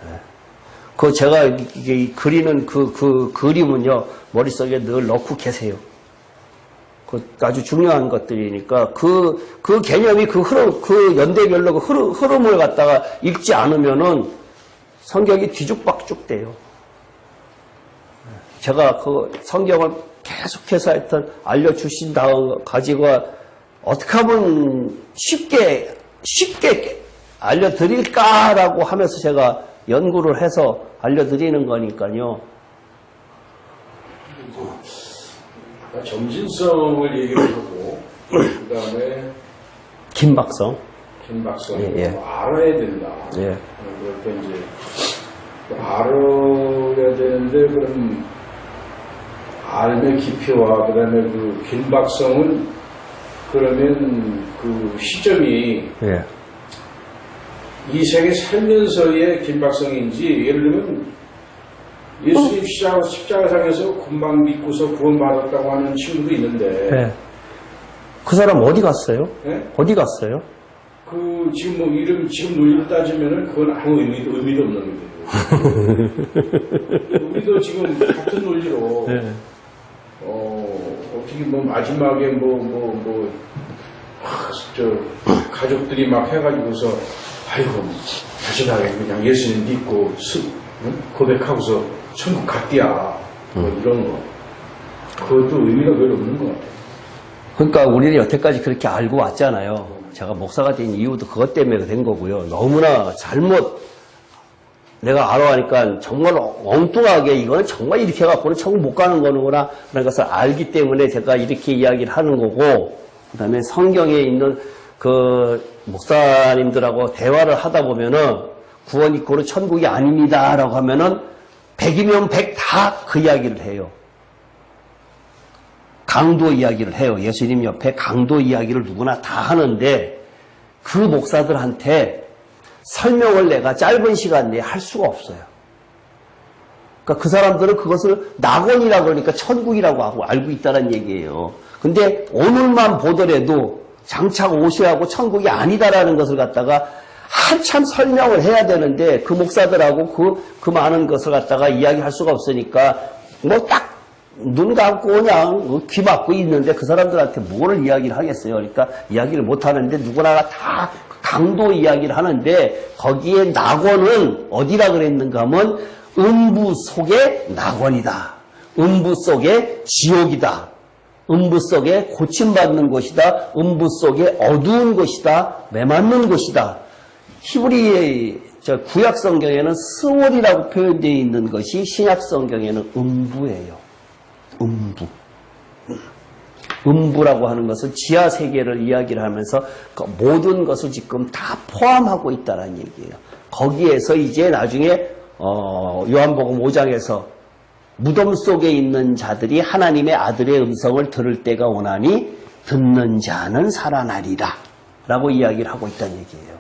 네. 그 제가 이게 그리는 그 그림은요, 머릿속에 늘 넣고 계세요. 그 아주 중요한 것들이니까 그 개념이 그 연대별로 그 흐름을 갖다가 읽지 않으면은 성경이 뒤죽박죽 돼요. 제가 그 성경을 계속해서 하여튼 알려주신 다음 가지고 어떻게 하면 쉽게 알려드릴까라고 하면서 제가 연구를 해서 알려드리는 거니까요. 점진성을 얘기를 하고 그 다음에 김박성. 김박성 예, 예. 알아야 된다. 예. 그럴 때 이제 알아야 되는데 그럼 알의 깊이와 그 다음에 그 김박성은 그러면 그 시점이 예. 이 세계 살면서의 김박성인지 예를 들면 예수님 십자가상에서 금방 믿고서 구원받았다고 하는 친구도 있는데 예. 그 사람 어디 갔어요? 예? 어디 갔어요? 그 지금 뭐 이름 지금 논리를 따지면은 그건 아무 의미도 없는 거예요. 우리도 지금 같은 논리로 예. 어떻게 뭐 마지막에 저 가족들이 막 해가지고서 아이고 다시 나게 그냥 예수님 믿고 고백하고서 천국 갔디야 뭐 이런 거 그것도 의미가 별로 없는 것 같아요. 그러니까 우리는 여태까지 그렇게 알고 왔잖아요. 제가 목사가 된 이유도 그것 때문에 된 거고요. 너무나 잘못 내가 알아가니까 정말 엉뚱하게 이거는 정말 이렇게 해갖고는 천국 못 가는 거는구나 라는 것을 알기 때문에 제가 이렇게 이야기를 하는 거고, 그 다음에 성경에 있는 그 목사님들하고 대화를 하다 보면은 구원 이고는 천국이 아닙니다 라고 하면은 100이면 100 다 그 이야기를 해요. 강도 이야기를 해요. 예수님 옆에 강도 이야기를 누구나 다 하는데 그 목사들한테 설명을 내가 짧은 시간 내에 할 수가 없어요. 그러니까 그 사람들은 그것을 낙원이라고 그러니까 천국이라고 하고 알고 있다는 얘기예요. 근데 오늘만 보더라도 장차 오셔야하고 천국이 아니다라는 것을 갖다가 한참 설명을 해야 되는데 그 목사들하고 그 많은 것을 갖다가 이야기할 수가 없으니까 뭐 딱 눈 감고 그냥 귀 막고 있는데 그 사람들한테 뭐를 이야기를 하겠어요. 그러니까 이야기를 못 하는데 누구나가 다 강도 이야기를 하는데 거기에 낙원은 어디라 그랬는가 하면 음부 속의 낙원이다. 음부 속의 지옥이다. 음부 속에 고침받는 곳이다. 음부 속에 어두운 곳이다. 매맞는 곳이다. 히브리의 구약 성경에는 스월이라고 표현되어 있는 것이 신약 성경에는 음부예요. 음부. 음부라고 하는 것은 지하 세계를 이야기를 하면서 그 모든 것을 지금 다 포함하고 있다는 얘기예요. 거기에서 이제 나중에 요한복음 5장에서 무덤 속에 있는 자들이 하나님의 아들의 음성을 들을 때가 오나니 듣는 자는 살아나리라 라고 이야기를 하고 있다는 얘기예요.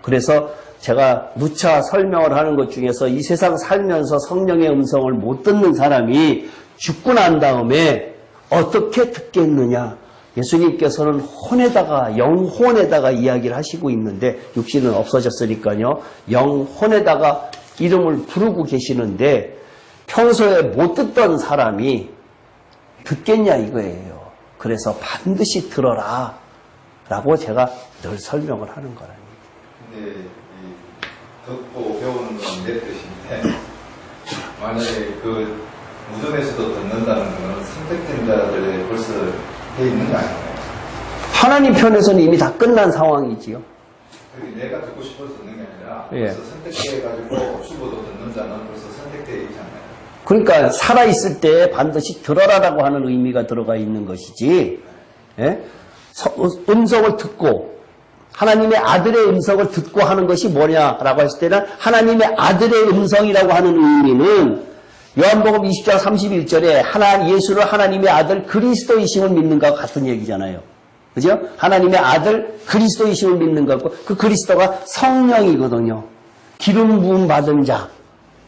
그래서 제가 누차 설명을 하는 것 중에서 이 세상 살면서 성령의 음성을 못 듣는 사람이 죽고 난 다음에 어떻게 듣겠느냐. 예수님께서는 영혼에다가 이야기를 하시고 있는데 육신은 없어졌으니까요. 영혼에다가 이름을 부르고 계시는데 평소에 못 듣던 사람이 듣겠냐 이거예요. 그래서 반드시 들어라 라고 제가 늘 설명을 하는 거라니. 근데 듣고 배우는 건 내 뜻인데 만약에 그 무덤에서도 듣는다는 것은 선택된 자들의 벌써 돼 있는 거 아닌가요? 하나님 편에서는 이미 다 끝난 상황이지요. 내가 듣고 싶어서 듣는 게 아니라 예. 벌써 선택돼가지고 없이보도 듣는 자는 벌써 선택되어 있잖아요. 그러니까 살아있을 때 반드시 들어라라고 하는 의미가 들어가 있는 것이지, 예? 음성을 듣고 하나님의 아들의 음성을 듣고 하는 것이 뭐냐라고 했을 때는 하나님의 아들의 음성이라고 하는 의미는 요한복음 20장 31절에 예수를 하나님의 아들 그리스도이심을 믿는 것과 같은 얘기잖아요. 그죠? 하나님의 아들 그리스도이심을 믿는 것과 그 그리스도가 성령이거든요. 기름 부음 받은 자.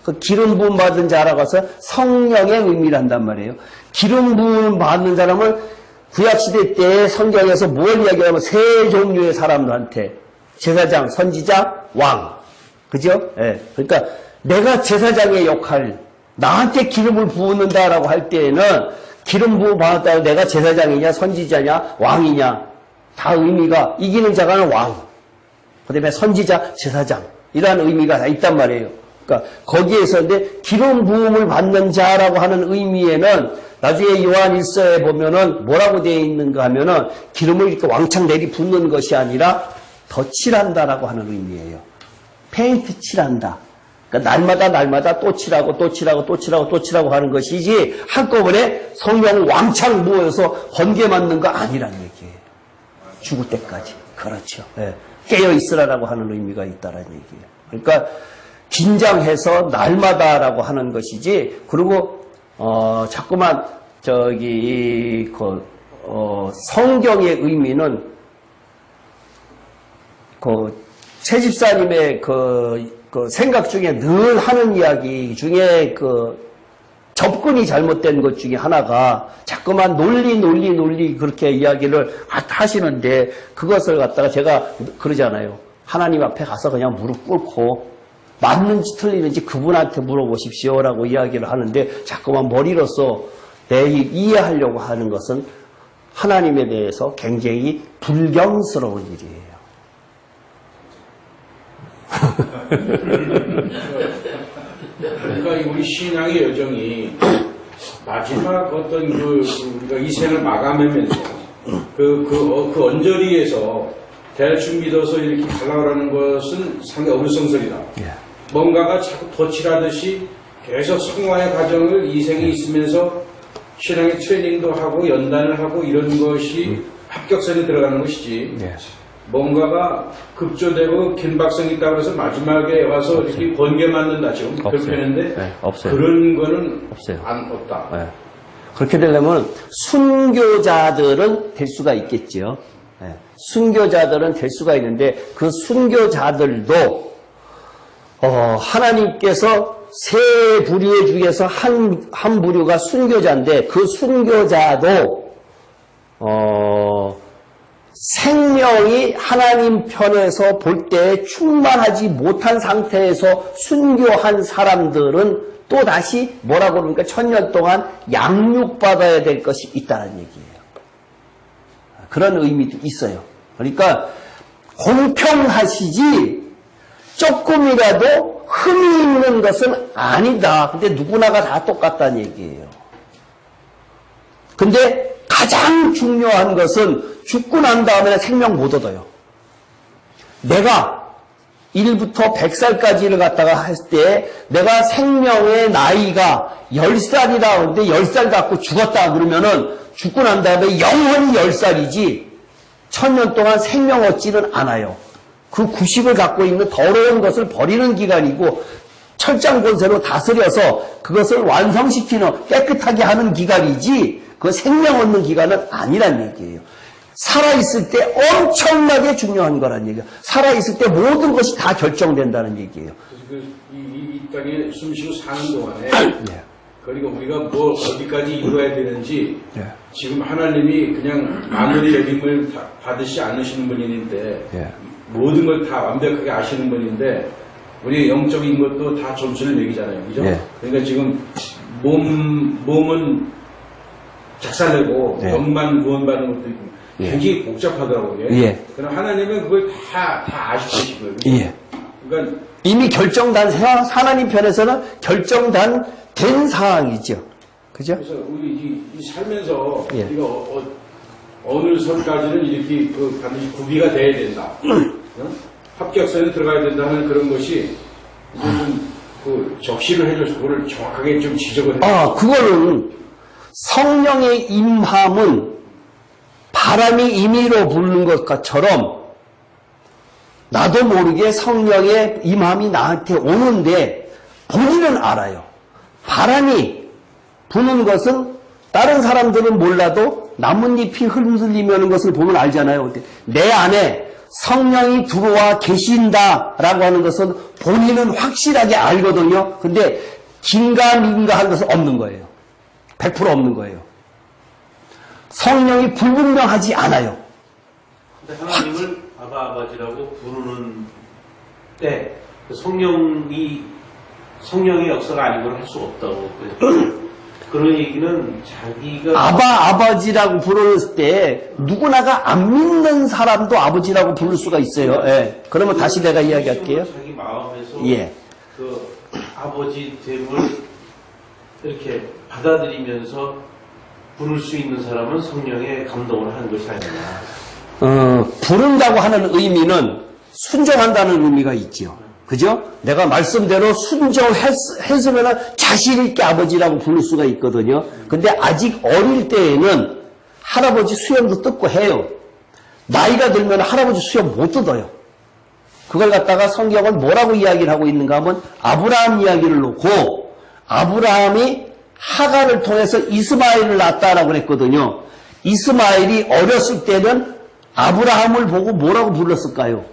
그 기름 부음 받은 자라고 해서 성령의 의미를 한단 말이에요. 기름 부음 받는 사람을 구약시대 때 성경에서 뭘 이야기하면 세 종류의 사람들한테 제사장, 선지자, 왕. 그죠? 예. 그러니까 내가 제사장의 역할, 나한테 기름을 부은다라고 할 때에는 기름 부음 받았다고 내가 제사장이냐, 선지자냐, 왕이냐. 다 의미가 이기는 자가는 왕. 그 다음에 선지자, 제사장. 이러한 의미가 다 있단 말이에요. 그러니까 거기에서 근데 기름 부음을 받는 자라고 하는 의미에는 나중에 요한 1서에 보면은 뭐라고 되어 있는가 하면은 기름을 이렇게 왕창 내리 붓는 것이 아니라 덧칠한다라고 하는 의미예요. 페인트 칠한다. 그러니까 날마다 또 칠하고 또 칠하고 또 칠하고 또 칠하고 하는 것이지 한꺼번에 성령 왕창 모여서 번개 맞는 거 아니란 얘기예요. 죽을 때까지. 그렇죠. 예. 깨어 있으라라고 하는 의미가 있다라는 얘기예요. 그러니까 긴장해서 날마다라고 하는 것이지. 그리고 자꾸만 성경의 의미는 최 집사님의 생각 중에 늘 하는 이야기 중에 접근이 잘못된 것 중에 하나가 자꾸만 논리 그렇게 이야기를 하시는데 그것을 갖다가 제가 그러잖아요. 하나님 앞에 가서 그냥 무릎 꿇고 맞는지 틀리는지 그분한테 물어보십시오라고 이야기를 하는데 자꾸만 머리로서 이해하려고 하는 것은 하나님에 대해서 굉장히 불경스러운 일이에요. 그러니까 우리 신앙의 여정이 마지막 어떤 우리가 이 생을 마감하면서 그 언저리에서 대충 믿어서 이렇게 가려고 하는 것은 상당히 어불성설이다. 뭔가가 자꾸 덧칠하듯이 계속 성화의 과정을 이 생에 있으면서 신앙의 트레이닝도 하고 연단을 하고 이런 것이 합격선에 들어가는 것이지. 뭔가가 급조되고 긴박성이 있다고 해서 마지막에 와서 이렇게 번개 맞는다 지금 그렇게 하는데 없어요. 그런 거는 없어요. 없다. 네. 그렇게 되려면 순교자들은 될 수가 있겠죠. 네. 순교자들은 될 수가 있는데 그 순교자들도 하나님께서 세 부류 중에서 한 부류가 순교자인데 그 순교자도 생명이 하나님 편에서 볼 때 충만하지 못한 상태에서 순교한 사람들은 또 다시 뭐라고 그럽니까? 1000년 동안 양육받아야 될 것이 있다는 얘기예요. 그런 의미도 있어요. 그러니까 공평하시지 조금이라도 흠이 있는 것은 아니다. 근데 누구나가 다 똑같다는 얘기예요. 근데 가장 중요한 것은 죽고 난 다음에 생명 못 얻어요. 내가 1부터 100살까지를 갖다가 했을 때 내가 생명의 나이가 10살이라 하는데 10살 갖고 죽었다 그러면은 죽고 난 다음에 영원히 10살이지 1000년 동안 생명 얻지는 않아요. 그 90을 갖고 있는 더러운 것을 버리는 기간이고 철장 권세로 다스려서 그것을 완성시키는 깨끗하게 하는 기간이지 그 생명 얻는 기간은 아니란 얘기예요. 살아있을 때 엄청나게 중요한 거란 얘기예요. 살아있을 때 모든 것이 다 결정된다는 얘기예요. 그래서 이 땅에 숨쉬고 사는 동안에 그리고 우리가 뭐 어디까지 이루어야 되는지 지금 하나님이 그냥 마무리 여김을 받으시 않으시는 분인데 모든 걸 다 완벽하게 아시는 분인데 우리 영적인 것도 다 점수를 매기잖아요. 그죠? 그러니까 지금 몸은 작살내고 영만 구원받는 것도 있고 굉장히 복잡하더라고요. 그럼 하나님은 그걸 다 아시고 계시고요. 그러니까 이미 결정된 하나님 편에서는 된 상황이죠. 그죠? 그래서 우리 이 살면서 우리가 어느 선까지는 이렇게 반드시 구비가 돼야 된다. 합격선에 들어가야 된다는 그런 것이 이제 좀 적시를 해줘서 그걸 정확하게 좀 지적을 해요. 그거는 성령의 임함은 바람이 임의로 부는 것처럼 나도 모르게 성령의 임함이 나한테 오는데 본인은 알아요. 바람이 부는 것은 다른 사람들은 몰라도 나뭇잎이 흔들리면 것을 보면 알잖아요. 내 안에 성령이 들어와 계신다라고 하는 것은 본인은 확실하게 알거든요. 근데 긴가민가한 것은 없는 거예요. 100% 없는 거예요. 성령이 불분명하지 않아요. 근데 하나님을 아바 아버지라고 부르는 때 성령의 역사가 아니고는 할 수 없다고 그런 얘기는 자기가 아바 아버지라고 부를 때 누구나가 안 믿는 사람도 아버지라고 부를 수가 있어요. 예. 그러면 다시 내가 이야기할게요. 자기 마음에서 예. 그 아버지 됨을 이렇게 받아들이면서 부를 수 있는 사람은 성령의 감동을 하는 것이 아니냐. 부른다고 하는 의미는 순종한다는 의미가 있죠. 그죠? 내가 말씀대로 순종했으면 자신 있게 아버지라고 부를 수가 있거든요. 근데 아직 어릴 때에는 할아버지 수염도 뜯고 해요. 나이가 들면 할아버지 수염 못 뜯어요. 그걸 갖다가 성경은 뭐라고 이야기를 하고 있는가 하면 아브라함 이야기를 놓고 아브라함이 하갈을 통해서 이스마엘을 낳았다라고 그랬거든요. 이스마엘이 어렸을 때는 아브라함을 보고 뭐라고 불렀을까요?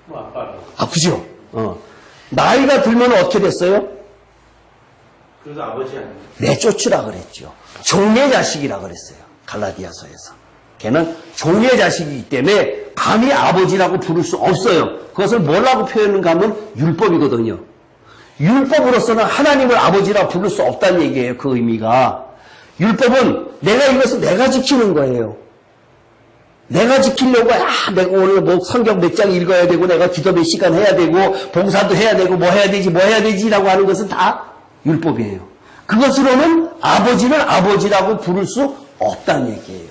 뭐 아빠라고. 아, 그죠? 나이가 들면 어떻게 됐어요? 그래서 아버지 아니에요. 내쫓으라 그랬죠. 종의 자식이라 그랬어요. 갈라디아서에서. 걔는 종의 자식이기 때문에 감히 아버지라고 부를 수 없어요. 그것을 뭐라고 표현하는가 하면 율법이거든요. 율법으로서는 하나님을 아버지라 부를 수 없다는 얘기예요. 그 의미가. 율법은 내가 이것을 내가 지키는 거예요. 내가 지키려고 내가 오늘 뭐 성경 몇 장 읽어야 되고 내가 기도 몇 시간 해야 되고 봉사도 해야 되고 뭐 해야 되지라고 하는 것은 다 율법이에요. 그것으로는 아버지를 아버지라고 부를 수 없다는 얘기예요.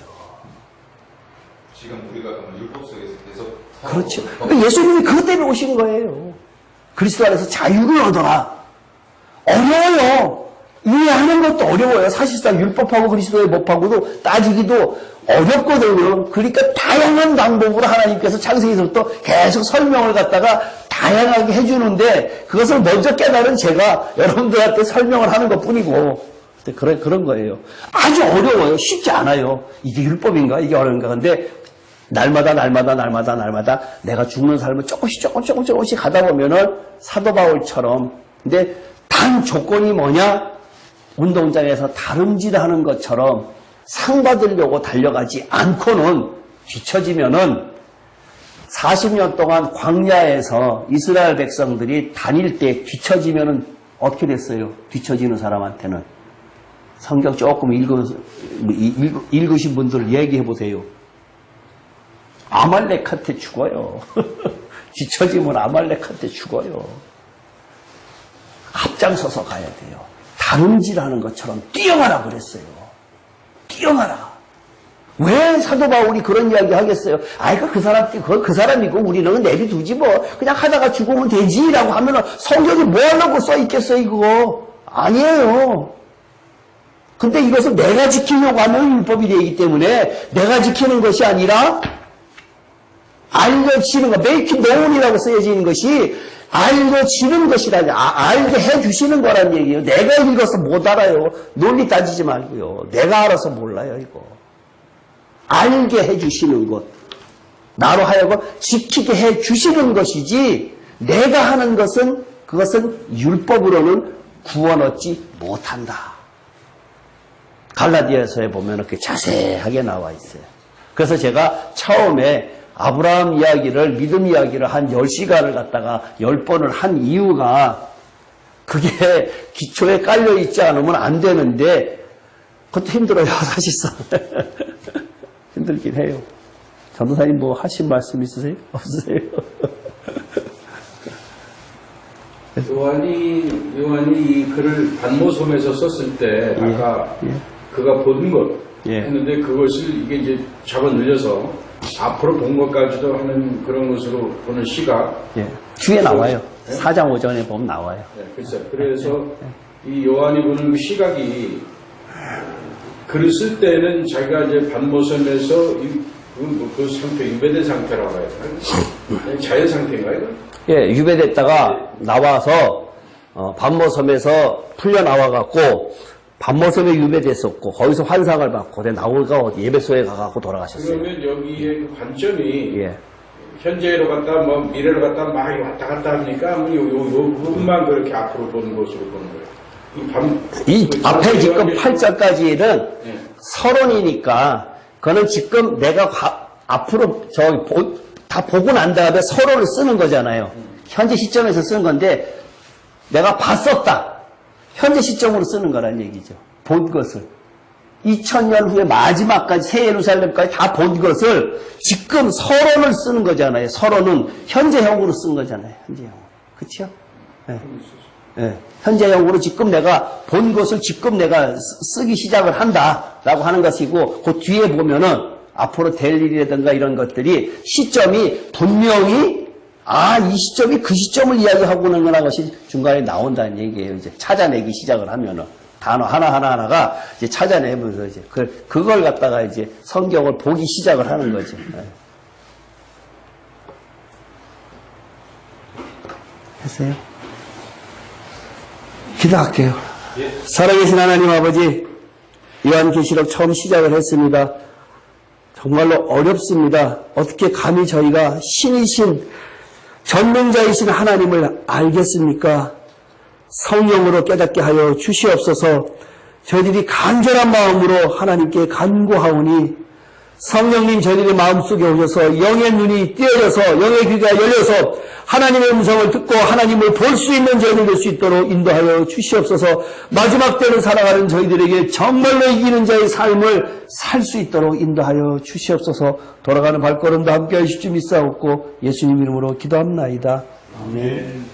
지금 우리가 그러면 율법 속에서 계속 그렇죠. 그러니까 예수님이 그것 때문에 오신 거예요. 그리스도 안에서 자유를 얻어라. 어려워요. 이해하는 것도 어려워요. 사실상 율법하고 그리스도의 법하고도 따지기도 어렵거든요. 그러니까 다양한 방법으로 하나님께서 창세기서부터 계속 설명을 갖다가 다양하게 해주는데 그것을 먼저 깨달은 제가 여러분들한테 설명을 하는 것 뿐이고 그런 거예요. 아주 어려워요. 쉽지 않아요. 이게 율법인가? 이게 어려운가? 근데 날마다 내가 죽는 삶을 조금씩 가다 보면은 사도 바울처럼 근데 단 조건이 뭐냐? 운동장에서 다름질하는 것처럼 상 받으려고 달려가지 않고는 뒤처지면은 40년 동안 광야에서 이스라엘 백성들이 다닐 때 뒤처지면은 어떻게 됐어요? 뒤처지는 사람한테는 성경 조금 읽으신 분들 얘기해 보세요. 아말렉한테 죽어요. 뒤처지면 아말렉한테 죽어요. 앞장서서 가야 돼요. 다름질하는 것처럼 뛰어가라 그랬어요. 뛰어가라. 왜 사도 바울이 그런 이야기 하겠어요? 그 사람이고 우리는 내비두지 뭐 그냥 하다가 죽으면 되지라고 하면은 성경이 뭐 하려고 써 있겠어요 이거? 아니에요. 근데 이것을 내가 지키려고 하면 율법이 되기 때문에 내가 지키는 것이 아니라 알려지는 거, make known이라고 쓰여져 있는 것이 알려지는 것이라니, 알게 해주시는 거란 얘기예요. 내가 읽어서 못 알아요. 논리 따지지 말고요. 내가 알아서 몰라요, 이거. 알게 해주시는 것. 나로 하여금 지키게 해주시는 것이지, 내가 하는 것은, 그것은 율법으로는 구원 얻지 못한다. 갈라디아서에 보면 이렇게 자세하게 나와 있어요. 그래서 제가 처음에 아브라함 이야기를, 믿음 이야기를 한 10시간을 갖다가 10번을 한 이유가 그게 기초에 깔려있지 않으면 안 되는데 그것도 힘들어요, 사실상. 힘들긴 해요. 전도사님 뭐 하신 말씀 있으세요? 없으세요? 요한이 이 글을 반모섬에서 썼을 때 아까 그가 본 것 했는데 그것을 이게 이제 잡아 늘려서 앞으로 본 것까지도 하는 그런 것으로 보는 시각. 뒤에 나와요. 4장 5절에 보면 나와요. 그래서 이 요한이 보는 그 시각이 글을 쓸 때는 자기가 이제 반모섬에서 그 상태, 유배된 상태라고 해요. 자연 상태인가요? 예, 유배됐다가 나와서 반모섬에서 풀려 나와갖고 반모섬에 유배됐었고 거기서 환상을 받고 나오가 예배소에 가갖고 돌아가셨어요. 그러면 여기에 그 관점이 예. 현재로 갔다 뭐 미래로 갔다 막 왔다 갔다 합니까? 뭐 요 부분만 그렇게 앞으로 보는 것으로 보는 거예요. 이 앞에 지금 8절까지는 예. 서론이니까 그거는 지금 내가 앞으로 다 보고 난 다음에 서론을 쓰는 거잖아요. 현재 시점에서 쓰는 건데 내가 봤었다. 현재 시점으로 쓰는 거란 얘기죠. 본 것을. 2000년 후에 마지막까지 새 예루살렘까지 다 본 것을 지금 서론을 쓰는 거잖아요. 서론은 현재형으로 쓴 거잖아요. 현재형. 그렇죠? 네. 네. 현재형으로 지금 내가 본 것을 지금 내가 쓰기 시작을 한다라고 하는 것이고 그 뒤에 보면은 앞으로 될 일이라든가 이런 것들이 시점이 분명히 이 시점이 그 시점을 이야기하고 있는 거라는 것이 중간에 나온다는 얘기예요. 이제 찾아내기 시작을 하면은 단어 하나하나가 이제 찾아내면서 이제 그걸 갖다가 이제 성경을 보기 시작을 하는 거죠. 네. 했어요? 기도할게요. 살아계신 하나님 아버지, 요한계시록 처음 시작을 했습니다. 정말로 어렵습니다. 어떻게 감히 저희가 신이신 전능자이신 하나님을 알겠습니까? 성령으로 깨닫게 하여 주시옵소서. 저희들이 간절한 마음으로 하나님께 간구하오니 성령님 저희들의 마음속에 오셔서 영의 눈이 띄어져서 영의 귀가 열려서 하나님의 음성을 듣고 하나님을 볼 수 있는 저희들 될 수 있도록 인도하여 주시옵소서. 마지막 때를 살아가는 저희들에게 정말로 이기는 자의 삶을 살 수 있도록 인도하여 주시옵소서. 돌아가는 발걸음도 함께 하실 줄 믿사옵고 예수님 이름으로 기도합나이다. 아멘.